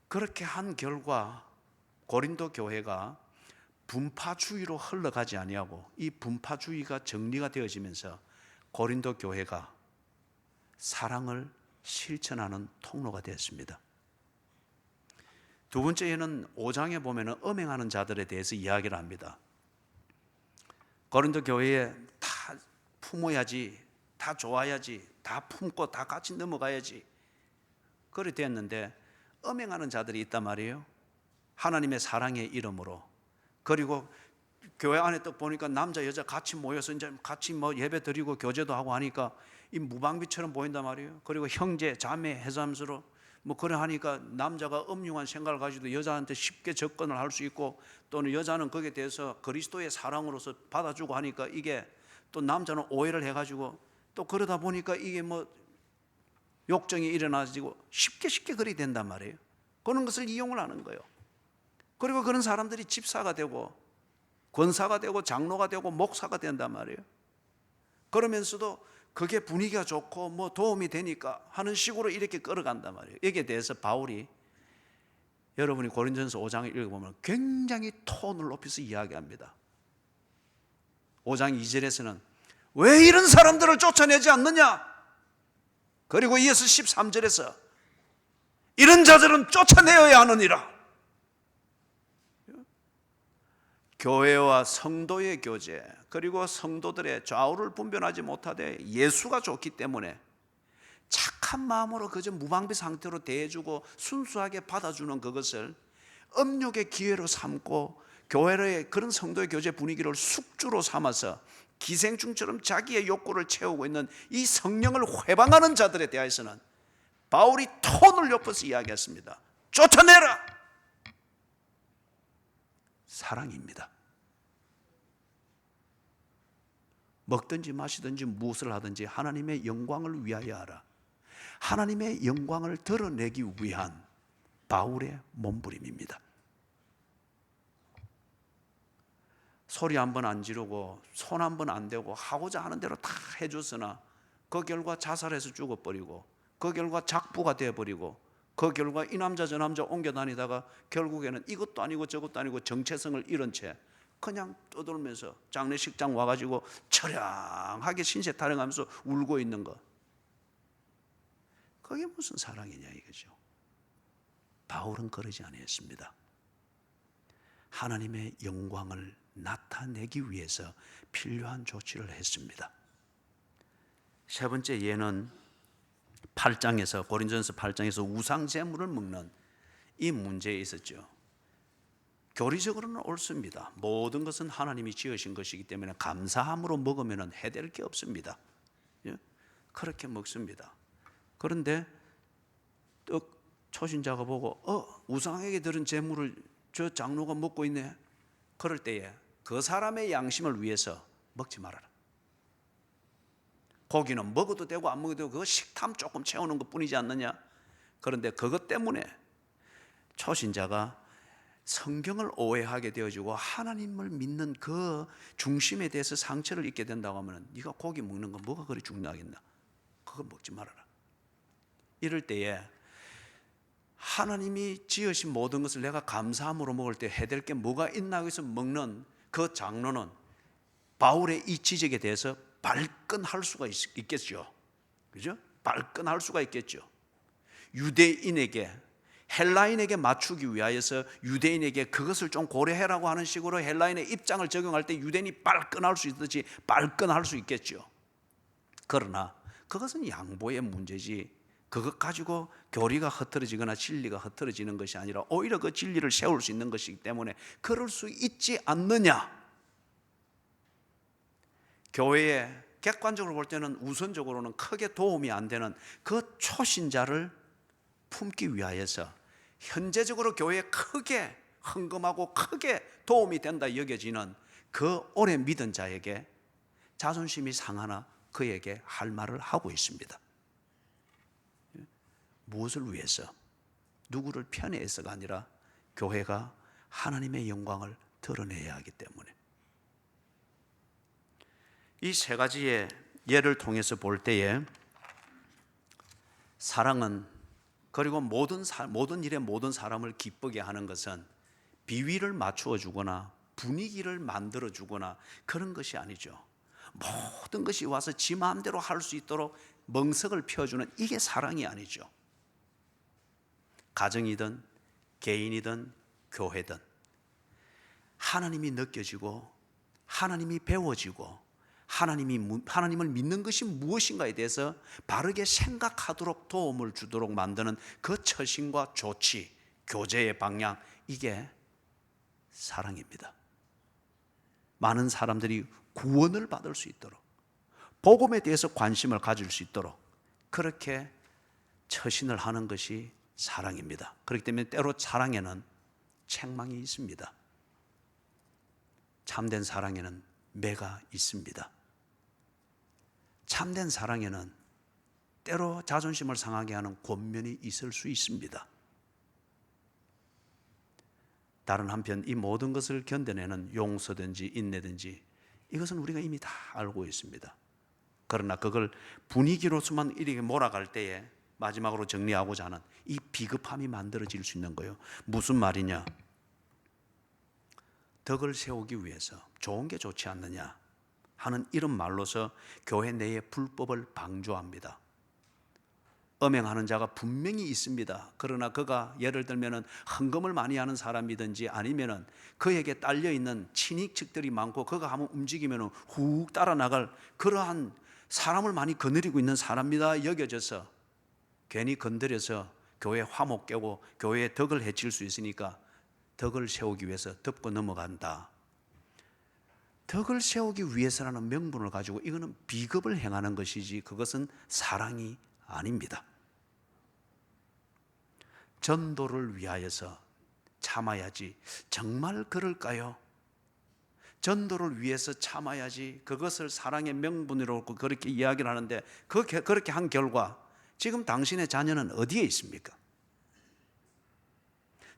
그렇게 한 결과 고린도 교회가 분파주의로 흘러가지 아니하고 이 분파주의가 정리가 되어지면서 고린도 교회가 사랑을 실천하는 통로가 되었습니다. 두 번째에는 5장에 보면 음행하는 자들에 대해서 이야기를 합니다. 고린도 교회에 다 품어야지, 다 좋아야지, 다 품고 다 같이 넘어가야지, 그래 됐는데 음행하는 자들이 있단 말이에요. 하나님의 사랑의 이름으로. 그리고 교회 안에 딱 보니까 남자 여자 같이 모여서 이제 같이 뭐 예배 드리고 교제도 하고 하니까 이 무방비처럼 보인단 말이에요. 그리고 형제 자매 해삼스로 뭐 그래 하니까 남자가 음흉한 생각을 가지고 여자한테 쉽게 접근을 할 수 있고, 또는 여자는 거기에 대해서 그리스도의 사랑으로서 받아주고 하니까 이게 또 남자는 오해를 해가지고 또 그러다 보니까 이게 뭐 욕정이 일어나지고 쉽게 그리 된단 말이에요. 그런 것을 이용을 하는 거예요. 그리고 그런 사람들이 집사가 되고 권사가 되고 장로가 되고 목사가 된단 말이에요. 그러면서도 그게 분위기가 좋고 뭐 도움이 되니까 하는 식으로 이렇게 끌어간단 말이에요. 여기에 대해서 바울이, 여러분이 고린도전서 5장을 읽어보면 굉장히 톤을 높여서 이야기합니다. 5장 2절에서는 왜 이런 사람들을 쫓아내지 않느냐, 그리고 이어서 13절에서 이런 자들은 쫓아내어야 하느니라. 교회와 성도의 교제, 그리고 성도들의 좌우를 분별하지 못하되 예수가 좋기 때문에 착한 마음으로 그저 무방비 상태로 대해주고 순수하게 받아주는 그것을 음욕의 기회로 삼고 교회의 그런 성도의 교제 분위기를 숙주로 삼아서 기생충처럼 자기의 욕구를 채우고 있는 이 성령을 회방하는 자들에 대해서는 바울이 톤을 높여서 이야기했습니다. 쫓아내라! 사랑입니다. 먹든지 마시든지 무엇을 하든지 하나님의 영광을 위하여 하라. 하나님의 영광을 드러내기 위한 바울의 몸부림입니다. 소리 한 번 안 지르고 손 한 번 안 대고 하고자 하는 대로 다 해줬으나 그 결과 자살해서 죽어버리고, 그 결과 작부가 되어버리고, 그 결과 이 남자 저 남자 옮겨 다니다가 결국에는 이것도 아니고 저것도 아니고 정체성을 잃은 채 그냥 떠돌면서 장례식장 와가지고 처량하게 신세 타령하면서 울고 있는 것, 그게 무슨 사랑이냐 이거죠. 바울은 그러지 아니했습니다. 하나님의 영광을 나타내기 위해서 필요한 조치를 했습니다. 세 번째 예는 8장에서, 고린도전서 8장에서 우상 제물을 먹는 이 문제에 있었죠. 교리적으로는 옳습니다. 모든 것은 하나님이 지으신 것이기 때문에 감사함으로 먹으면 해될 게 없습니다. 그렇게 먹습니다. 그런데 또 초신자가 보고 우상에게 드린 제물을 저 장로가 먹고 있네. 그럴 때에 그 사람의 양심을 위해서 먹지 말아라. 고기는 먹어도 되고 안 먹어도 되고 그거 식탐 조금 채우는 것뿐이지 않느냐. 그런데 그것 때문에 초신자가 성경을 오해하게 되어지고 하나님을 믿는 그 중심에 대해서 상처를 입게 된다고 하면 네가 고기 먹는 거 뭐가 그리 중요하겠나. 그거 먹지 말아라. 이럴 때에 하나님이 지으신 모든 것을 내가 감사함으로 먹을 때 해될 게 뭐가 있나 해서 먹는 그 장로는 바울의 이 지적에 대해서 발끈할 수가 있겠죠. 그죠? 발끈할 수가 있겠죠. 유대인에게, 헬라인에게 맞추기 위하여서 유대인에게 그것을 좀 고려해라고 하는 식으로 헬라인의 입장을 적용할 때 유대인이 발끈할 수 있듯이 발끈할 수 있겠죠. 그러나 그것은 양보의 문제지, 그것 가지고 교리가 흐트러지거나 진리가 흐트러지는 것이 아니라 오히려 그 진리를 세울 수 있는 것이기 때문에 그럴 수 있지 않느냐. 교회에 객관적으로 볼 때는 우선적으로는 크게 도움이 안 되는 그 초신자를 품기 위하여서 현재적으로 교회에 크게 헌금하고 크게 도움이 된다 여겨지는 그 오래 믿은 자에게 자존심이 상하나 그에게 할 말을 하고 있습니다. 무엇을 위해서? 누구를 편애해서가 아니라 교회가 하나님의 영광을 드러내야 하기 때문에. 이 세 가지의 예를 통해서 볼 때에 사랑은, 그리고 모든 일에 모든 사람을 기쁘게 하는 것은 비위를 맞추어 주거나 분위기를 만들어 주거나 그런 것이 아니죠. 모든 것이 와서 지 마음대로 할 수 있도록 멍석을 펴주는, 이게 사랑이 아니죠. 가정이든 개인이든 교회든 하나님이 느껴지고 하나님이 배워지고 하나님을 믿는 것이 무엇인가에 대해서 바르게 생각하도록 도움을 주도록 만드는 그 처신과 조치, 교제의 방향, 이게 사랑입니다. 많은 사람들이 구원을 받을 수 있도록, 복음에 대해서 관심을 가질 수 있도록 그렇게 처신을 하는 것이 사랑입니다. 그렇기 때문에 때로 사랑에는 책망이 있습니다. 참된 사랑에는 매가 있습니다. 참된 사랑에는 때로 자존심을 상하게 하는 권면이 있을 수 있습니다. 다른 한편 이 모든 것을 견뎌내는 용서든지 인내든지 이것은 우리가 이미 다 알고 있습니다. 그러나 그걸 분위기로서만 이렇게 몰아갈 때에 마지막으로 정리하고자 하는 이 비겁함이 만들어질 수 있는 거예요. 무슨 말이냐? 덕을 세우기 위해서 좋은 게 좋지 않느냐 하는 이런 말로서 교회 내에 불법을 방조합니다. 음행하는 자가 분명히 있습니다. 그러나 그가 예를 들면 헌금을 많이 하는 사람이든지 아니면 그에게 딸려있는 친인척들이 많고 그가 한번 움직이면 훅 따라 나갈 그러한 사람을 많이 거느리고 있는 사람이다 여겨져서 괜히 건드려서 교회 화목 깨고 교회의 덕을 해칠 수 있으니까 덕을 세우기 위해서 덮고 넘어간다. 덕을 세우기 위해서라는 명분을 가지고 이거는 비겁을 행하는 것이지 그것은 사랑이 아닙니다. 전도를 위하여서 참아야지 정말 그럴까요? 전도를 위해서 참아야지 그것을 사랑의 명분으로 그렇게 이야기를 하는데 그렇게 한 결과 지금 당신의 자녀는 어디에 있습니까?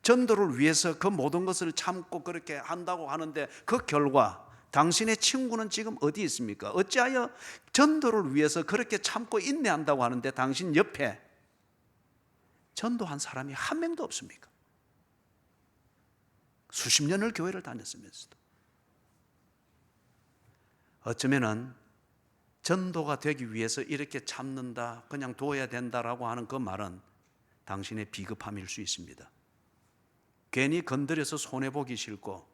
전도를 위해서 그 모든 것을 참고 그렇게 한다고 하는데 그 결과 당신의 친구는 지금 어디 있습니까? 어찌하여 전도를 위해서 그렇게 참고 인내한다고 하는데 당신 옆에 전도한 사람이 한 명도 없습니까? 수십 년을 교회를 다녔으면서도 어쩌면은 전도가 되기 위해서 이렇게 참는다, 그냥 둬야 된다라고 하는 그 말은 당신의 비겁함일 수 있습니다. 괜히 건드려서 손해보기 싫고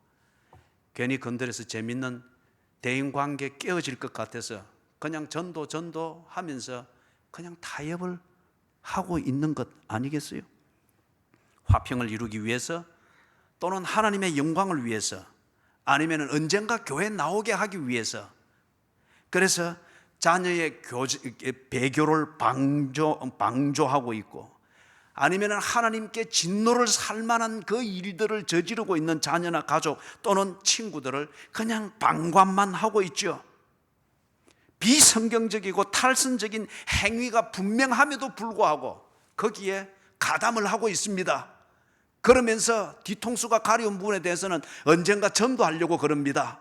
괜히 건드려서 재밌는 대인관계 깨어질 것 같아서 그냥 전도 하면서 그냥 타협을 하고 있는 것 아니겠어요? 화평을 이루기 위해서 또는 하나님의 영광을 위해서 아니면 언젠가 교회에 나오게 하기 위해서 그래서 자녀의 배교를 방조하고 있고 아니면 하나님께 진노를 살 만한 그 일들을 저지르고 있는 자녀나 가족 또는 친구들을 그냥 방관만 하고 있죠. 비성경적이고 탈선적인 행위가 분명함에도 불구하고 거기에 가담을 하고 있습니다. 그러면서 뒤통수가 가려운 부분에 대해서는 언젠가 전도하려고 그럽니다.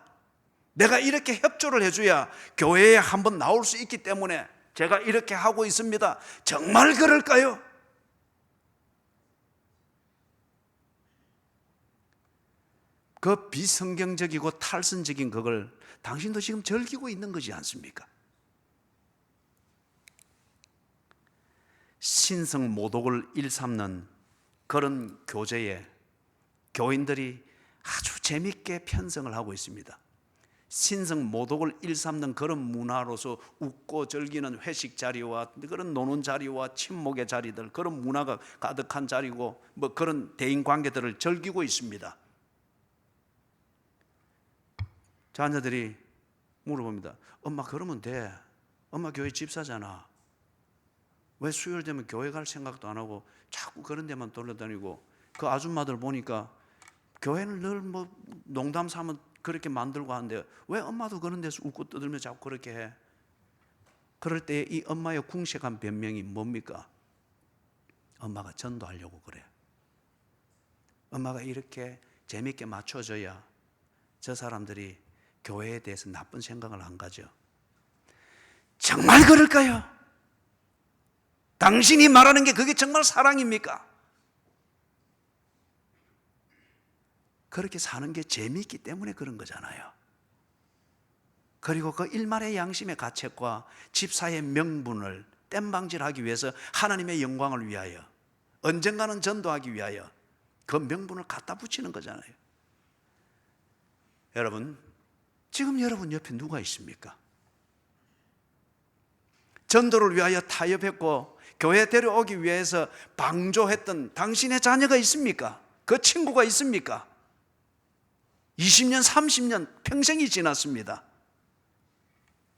내가 이렇게 협조를 해줘야 교회에 한번 나올 수 있기 때문에 제가 이렇게 하고 있습니다. 정말 그럴까요? 그 비성경적이고 탈선적인 그걸 당신도 지금 즐기고 있는 거지 않습니까? 신성 모독을 일삼는 그런 교제에 교인들이 아주 재밌게 편성을 하고 있습니다. 신성 모독을 일삼는 그런 문화로서 웃고 즐기는 회식 자리와 그런 노는 자리와 친목의 자리들, 그런 문화가 가득한 자리고 뭐 그런 대인 관계들을 즐기고 있습니다. 자녀들이 물어봅니다. 엄마 그러면 돼. 엄마 교회 집사잖아. 왜 수요일 되면 교회 갈 생각도 안 하고 자꾸 그런 데만 돌아다니고 그 아줌마들 보니까 교회는 늘 뭐 농담 삼아 그렇게 만들고 하는데 왜 엄마도 그런 데서 웃고 떠들며 자꾸 그렇게 해? 그럴 때 이 엄마의 궁색한 변명이 뭡니까? 엄마가 전도하려고 그래. 엄마가 이렇게 재밌게 맞춰줘야 저 사람들이 교회에 대해서 나쁜 생각을 안 가져. 정말 그럴까요? 당신이 말하는 게 그게 정말 사랑입니까? 그렇게 사는 게 재미있기 때문에 그런 거잖아요. 그리고 그 일말의 양심의 가책과 집사의 명분을 땜방질하기 위해서 하나님의 영광을 위하여 언젠가는 전도하기 위하여 그 명분을 갖다 붙이는 거잖아요. 여러분, 지금 여러분 옆에 누가 있습니까? 전도를 위하여 타협했고 교회 데려오기 위해서 방조했던 당신의 자녀가 있습니까? 그 친구가 있습니까? 20년, 30년, 평생이 지났습니다.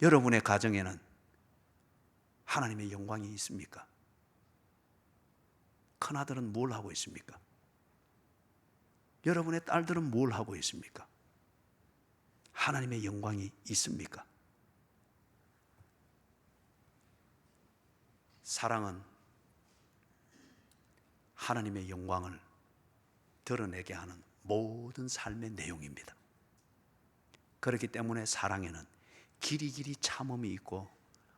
여러분의 가정에는 하나님의 영광이 있습니까? 큰아들은 뭘 하고 있습니까? 여러분의 딸들은 뭘 하고 있습니까? 하나님의 영광이 있습니까? 사랑은 하나님의 영광을 드러내게 하는 모든 삶의 내용입니다. 그렇기 때문에 사랑에는 길이길이 참음이 있고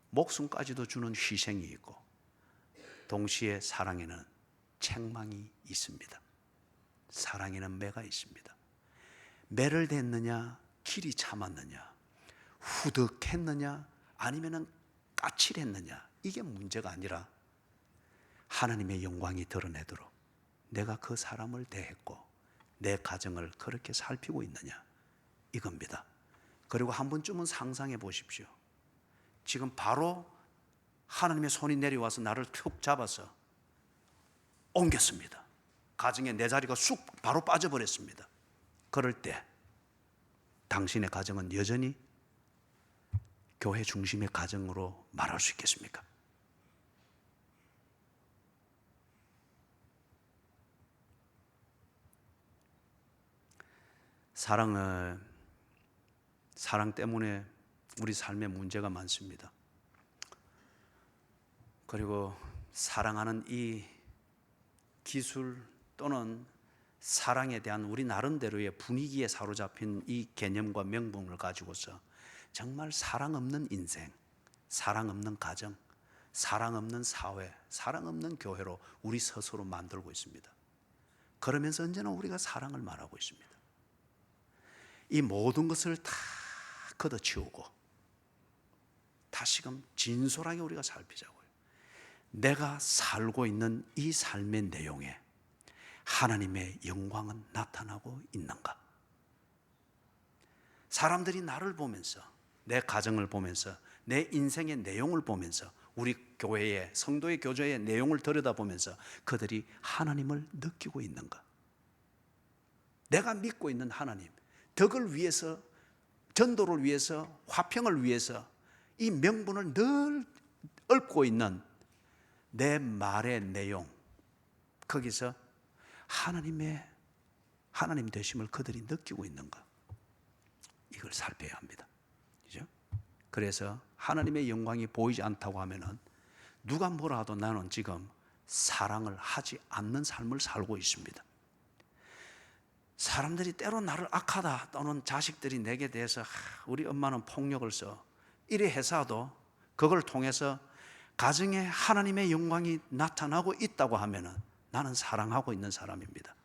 목숨까지도 주는 희생이 있고, 동시에 사랑에는 책망이 있습니다. 사랑에는 매가 있습니다. 매를 댔느냐, 길이 참았느냐, 후득했느냐, 아니면은 까칠했느냐, 이게 문제가 아니라 하나님의 영광이 드러내도록 내가 그 사람을 대했고 내 가정을 그렇게 살피고 있느냐, 이겁니다. 그리고 한 번쯤은 상상해 보십시오. 지금 바로 하나님의 손이 내려와서 나를 툭 잡아서 옮겼습니다. 가정에 내 자리가 쑥 바로 빠져버렸습니다. 그럴 때 당신의 가정은 여전히 교회 중심의 가정으로 말할 수 있겠습니까? 사랑 때문에 우리 삶에 문제가 많습니다. 그리고 사랑하는 이 기술 또는 사랑에 대한 우리 나름대로의 분위기에 사로잡힌 이 개념과 명분을 가지고서 정말 사랑 없는 인생, 사랑 없는 가정, 사랑 없는 사회, 사랑 없는 교회로 우리 스스로 만들고 있습니다. 그러면서 언제나 우리가 사랑을 말하고 있습니다. 이 모든 것을 다 걷어치우고 다시금 진솔하게 우리가 살피자고요. 내가 살고 있는 이 삶의 내용에 하나님의 영광은 나타나고 있는가? 사람들이 나를 보면서, 내 가정을 보면서, 내 인생의 내용을 보면서, 우리 교회의 성도의 교제의 내용을 들여다보면서 그들이 하나님을 느끼고 있는가? 내가 믿고 있는 하나님, 덕을 위해서, 전도를 위해서, 화평을 위해서 이 명분을 늘 읊고 있는 내 말의 내용, 거기서 하나님 되심을 그들이 느끼고 있는가? 이걸 살펴야 합니다. 그죠? 그래서 하나님의 영광이 보이지 않다고 하면은 누가 뭐라 해도 나는 지금 사랑을 하지 않는 삶을 살고 있습니다. 사람들이 때로 나를 악하다, 또는 자식들이 내게 대해서 우리 엄마는 폭력을 써, 이래 해서도 그걸 통해서 가정에 하나님의 영광이 나타나고 있다고 하면은 나는 사랑하고 있는 사람입니다.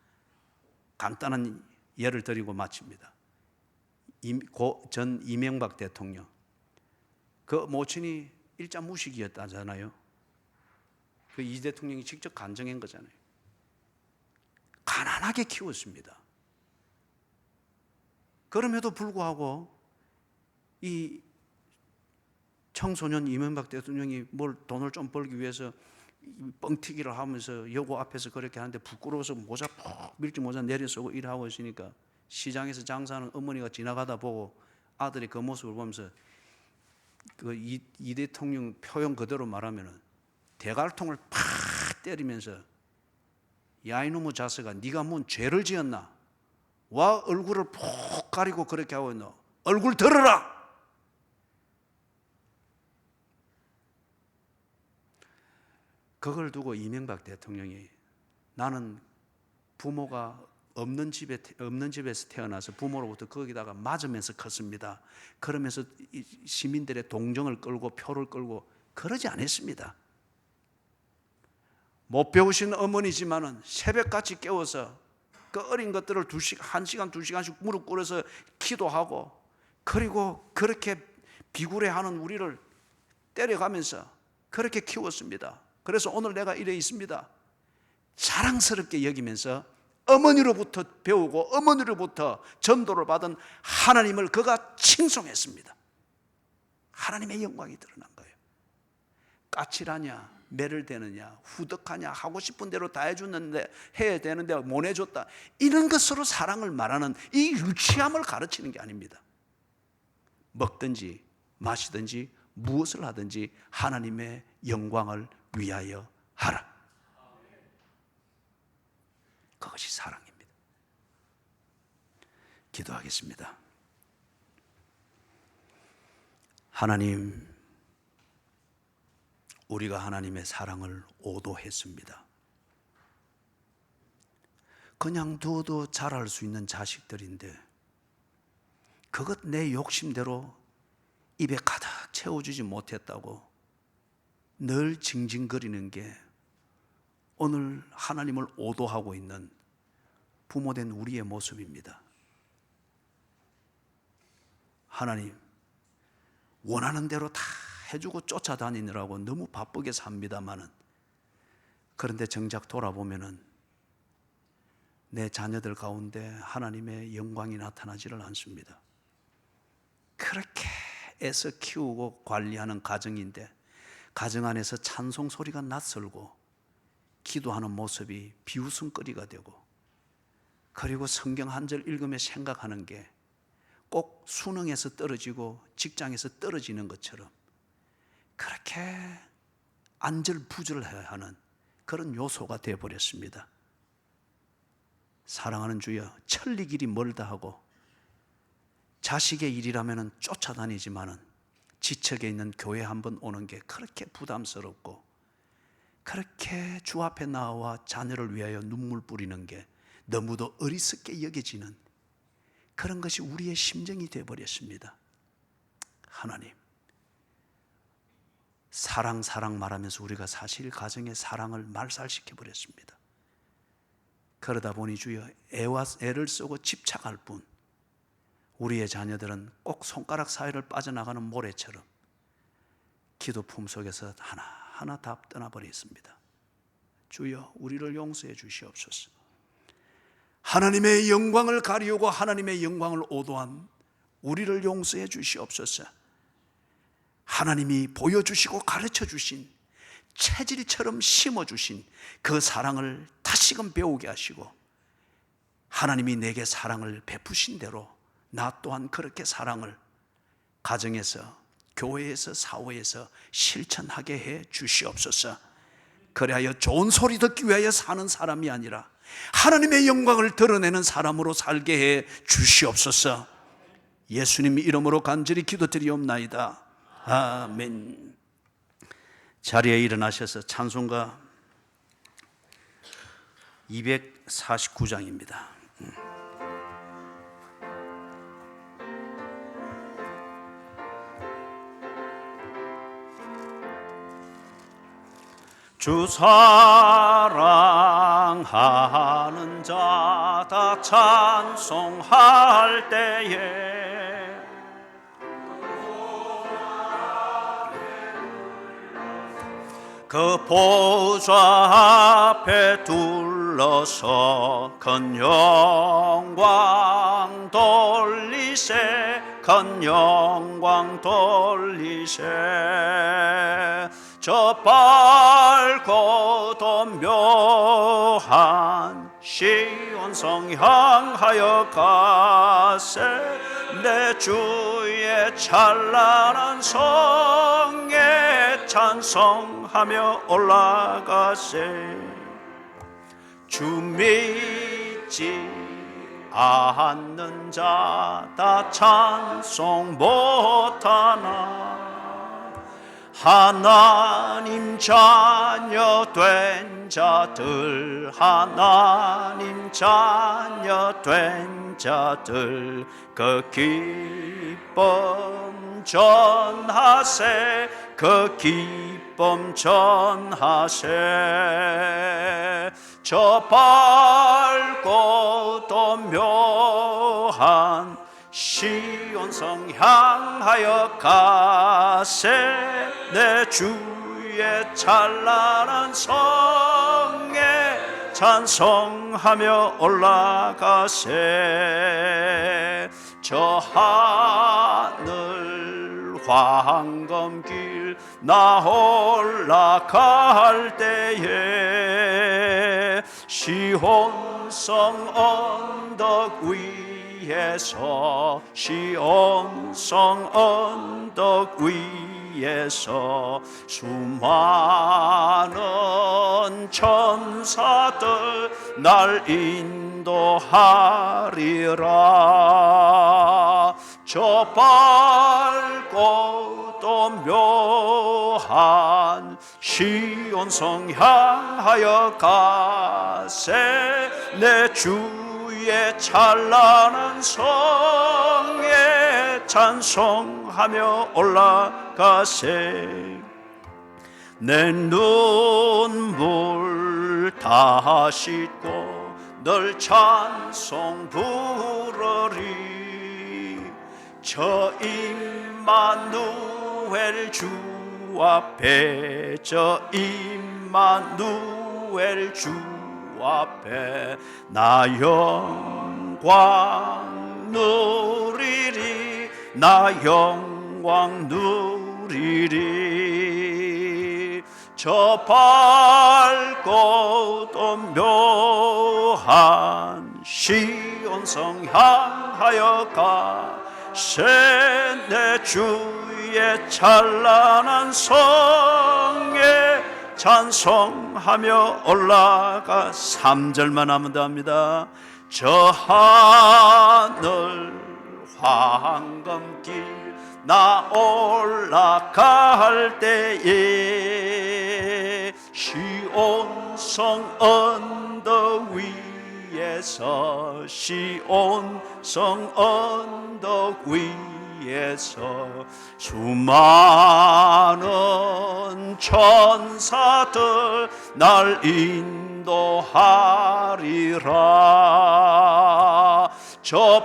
간단한 예를 드리고 마칩니다. 전 이명박 대통령, 그 모친이 일자 무식이었다잖아요. 그 이 대통령이 직접 간증한 거잖아요. 가난하게 키웠습니다. 그럼에도 불구하고 이 청소년 이명박 대통령이 뭘 돈을 좀 벌기 위해서 뻥튀기를 하면서 여고 앞에서 그렇게 하는데 부끄러워서 모자 푹 밀지 모자 내려 쓰고 일하고 있으니까 시장에서 장사하는 어머니가 지나가다 보고 아들이 그 모습을 보면서 그 이 대통령 표현 그대로 말하면은 대갈통을 팍 때리면서, 야 이놈의 자식아, 네가 뭔 죄를 지었나? 와 얼굴을 푹 가리고 그렇게 하고 있노? 얼굴 들어라! 그걸 두고 이명박 대통령이, 나는 부모가 없는 집에서 태어나서 부모로부터 거기다가 맞으면서 컸습니다. 그러면서 시민들의 동정을 끌고 표를 끌고 그러지 않았습니다. 못 배우신 어머니지만은 새벽같이 깨워서 그 어린 것들을 1시간, 2시간씩 무릎 꿇어서 기도하고, 그리고 그렇게 비굴해하는 우리를 때려가면서 그렇게 키웠습니다. 그래서 오늘 내가 이래 있습니다. 자랑스럽게 여기면서 어머니로부터 배우고 어머니로부터 전도를 받은 하나님을 그가 칭송했습니다. 하나님의 영광이 드러난 거예요. 까칠하냐, 매를 대느냐, 후덕하냐, 하고 싶은 대로 다 해줬는데, 해야 되는데 못 해줬다, 이런 것으로 사랑을 말하는 이 유치함을 가르치는 게 아닙니다. 먹든지 마시든지 무엇을 하든지 하나님의 영광을 위하여 하라. 그것이 사랑입니다. 기도하겠습니다. 하나님, 우리가 하나님의 사랑을 오도했습니다. 그냥 둬도 자랄 수 있는 자식들인데 그것 내 욕심대로 입에 가득 채워주지 못했다고 늘 징징거리는 게 오늘 하나님을 오도하고 있는 부모된 우리의 모습입니다. 하나님, 원하는 대로 다 해주고 쫓아다니느라고 너무 바쁘게 삽니다마는, 그런데 정작 돌아보면은 내 자녀들 가운데 하나님의 영광이 나타나지를 않습니다. 그렇게 애써 키우고 관리하는 가정인데 가정 안에서 찬송 소리가 낯설고 기도하는 모습이 비웃음거리가 되고, 그리고 성경 한 절 읽으며 생각하는 게 꼭 수능에서 떨어지고 직장에서 떨어지는 것처럼 그렇게 안절부절해야 하는 그런 요소가 되어버렸습니다. 사랑하는 주여, 천리 길이 멀다 하고 자식의 일이라면 쫓아다니지만은 지척에 있는 교회 한번 오는 게 그렇게 부담스럽고, 그렇게 주 앞에 나와 자녀를 위하여 눈물 뿌리는 게 너무도 어리석게 여겨지는 그런 것이 우리의 심정이 되어버렸습니다. 하나님, 사랑 말하면서 우리가 사실 가정의 사랑을 말살시켜버렸습니다. 그러다 보니 주여, 애를 쓰고 집착할 뿐 우리의 자녀들은 꼭 손가락 사이를 빠져나가는 모래처럼 기도 품속에서 하나하나 다 떠나버렸습니다. 주여, 우리를 용서해 주시옵소서. 하나님의 영광을 가리우고 하나님의 영광을 오도한 우리를 용서해 주시옵소서. 하나님이 보여주시고 가르쳐 주신, 체질처럼 심어주신 그 사랑을 다시금 배우게 하시고, 하나님이 내게 사랑을 베푸신 대로 나 또한 그렇게 사랑을 가정에서, 교회에서, 사회에서 실천하게 해 주시옵소서. 그래야 좋은 소리 듣기 위하여 사는 사람이 아니라 하나님의 영광을 드러내는 사람으로 살게 해 주시옵소서. 예수님 이름으로 간절히 기도드리옵나이다. 아멘. 자리에 일어나셔서 찬송가 249장입니다. 주 사랑하는 자 다 찬송할 때에 그 보좌 앞에 둘러서 큰 영광 돌리세, 큰 영광 돌리세. 저 밝고도 묘한 시온성 향하여 가세, 내 주의 찬란한 성에 찬송하며 올라가세. 주 믿지 않는 자 다 찬송 못하나, 하나님 자녀 된 자들, 하나님 자녀 된 자들, 그 기쁨 전하세, 그 기쁨 전하세. 저 밝고도 묘한 시온성 향하여 가세, 내 주의 찬란한 성에 찬송하며 올라가세. 저 하늘 황금길 나 올라갈 때에 시온성 언덕 위에서 시온성 언덕 위에서 수많은 천사들 날 인도하리라. 저 밝고 또 묘한 시온성 향하여 가세. 내 주의 찬란한 성에 찬송하며 올라가세. 내 눈물 다 씻고 널 찬송 부르리. 저 임마누엘 주 앞에 저 임마누엘 주 앞에 나 영광 누리리. 나 영광 누리리. 저 밝고 또 묘한 시온성 향하여 가세. 내 주의 찬란한 성에 찬송하며 올라가. 3절만 하면 됩니다. 저 하늘 황금길 나 올라갈 때에 시온성 언덕 위에서 시온성 언덕 위에서 수많은 천사들 날 인도하리라. 저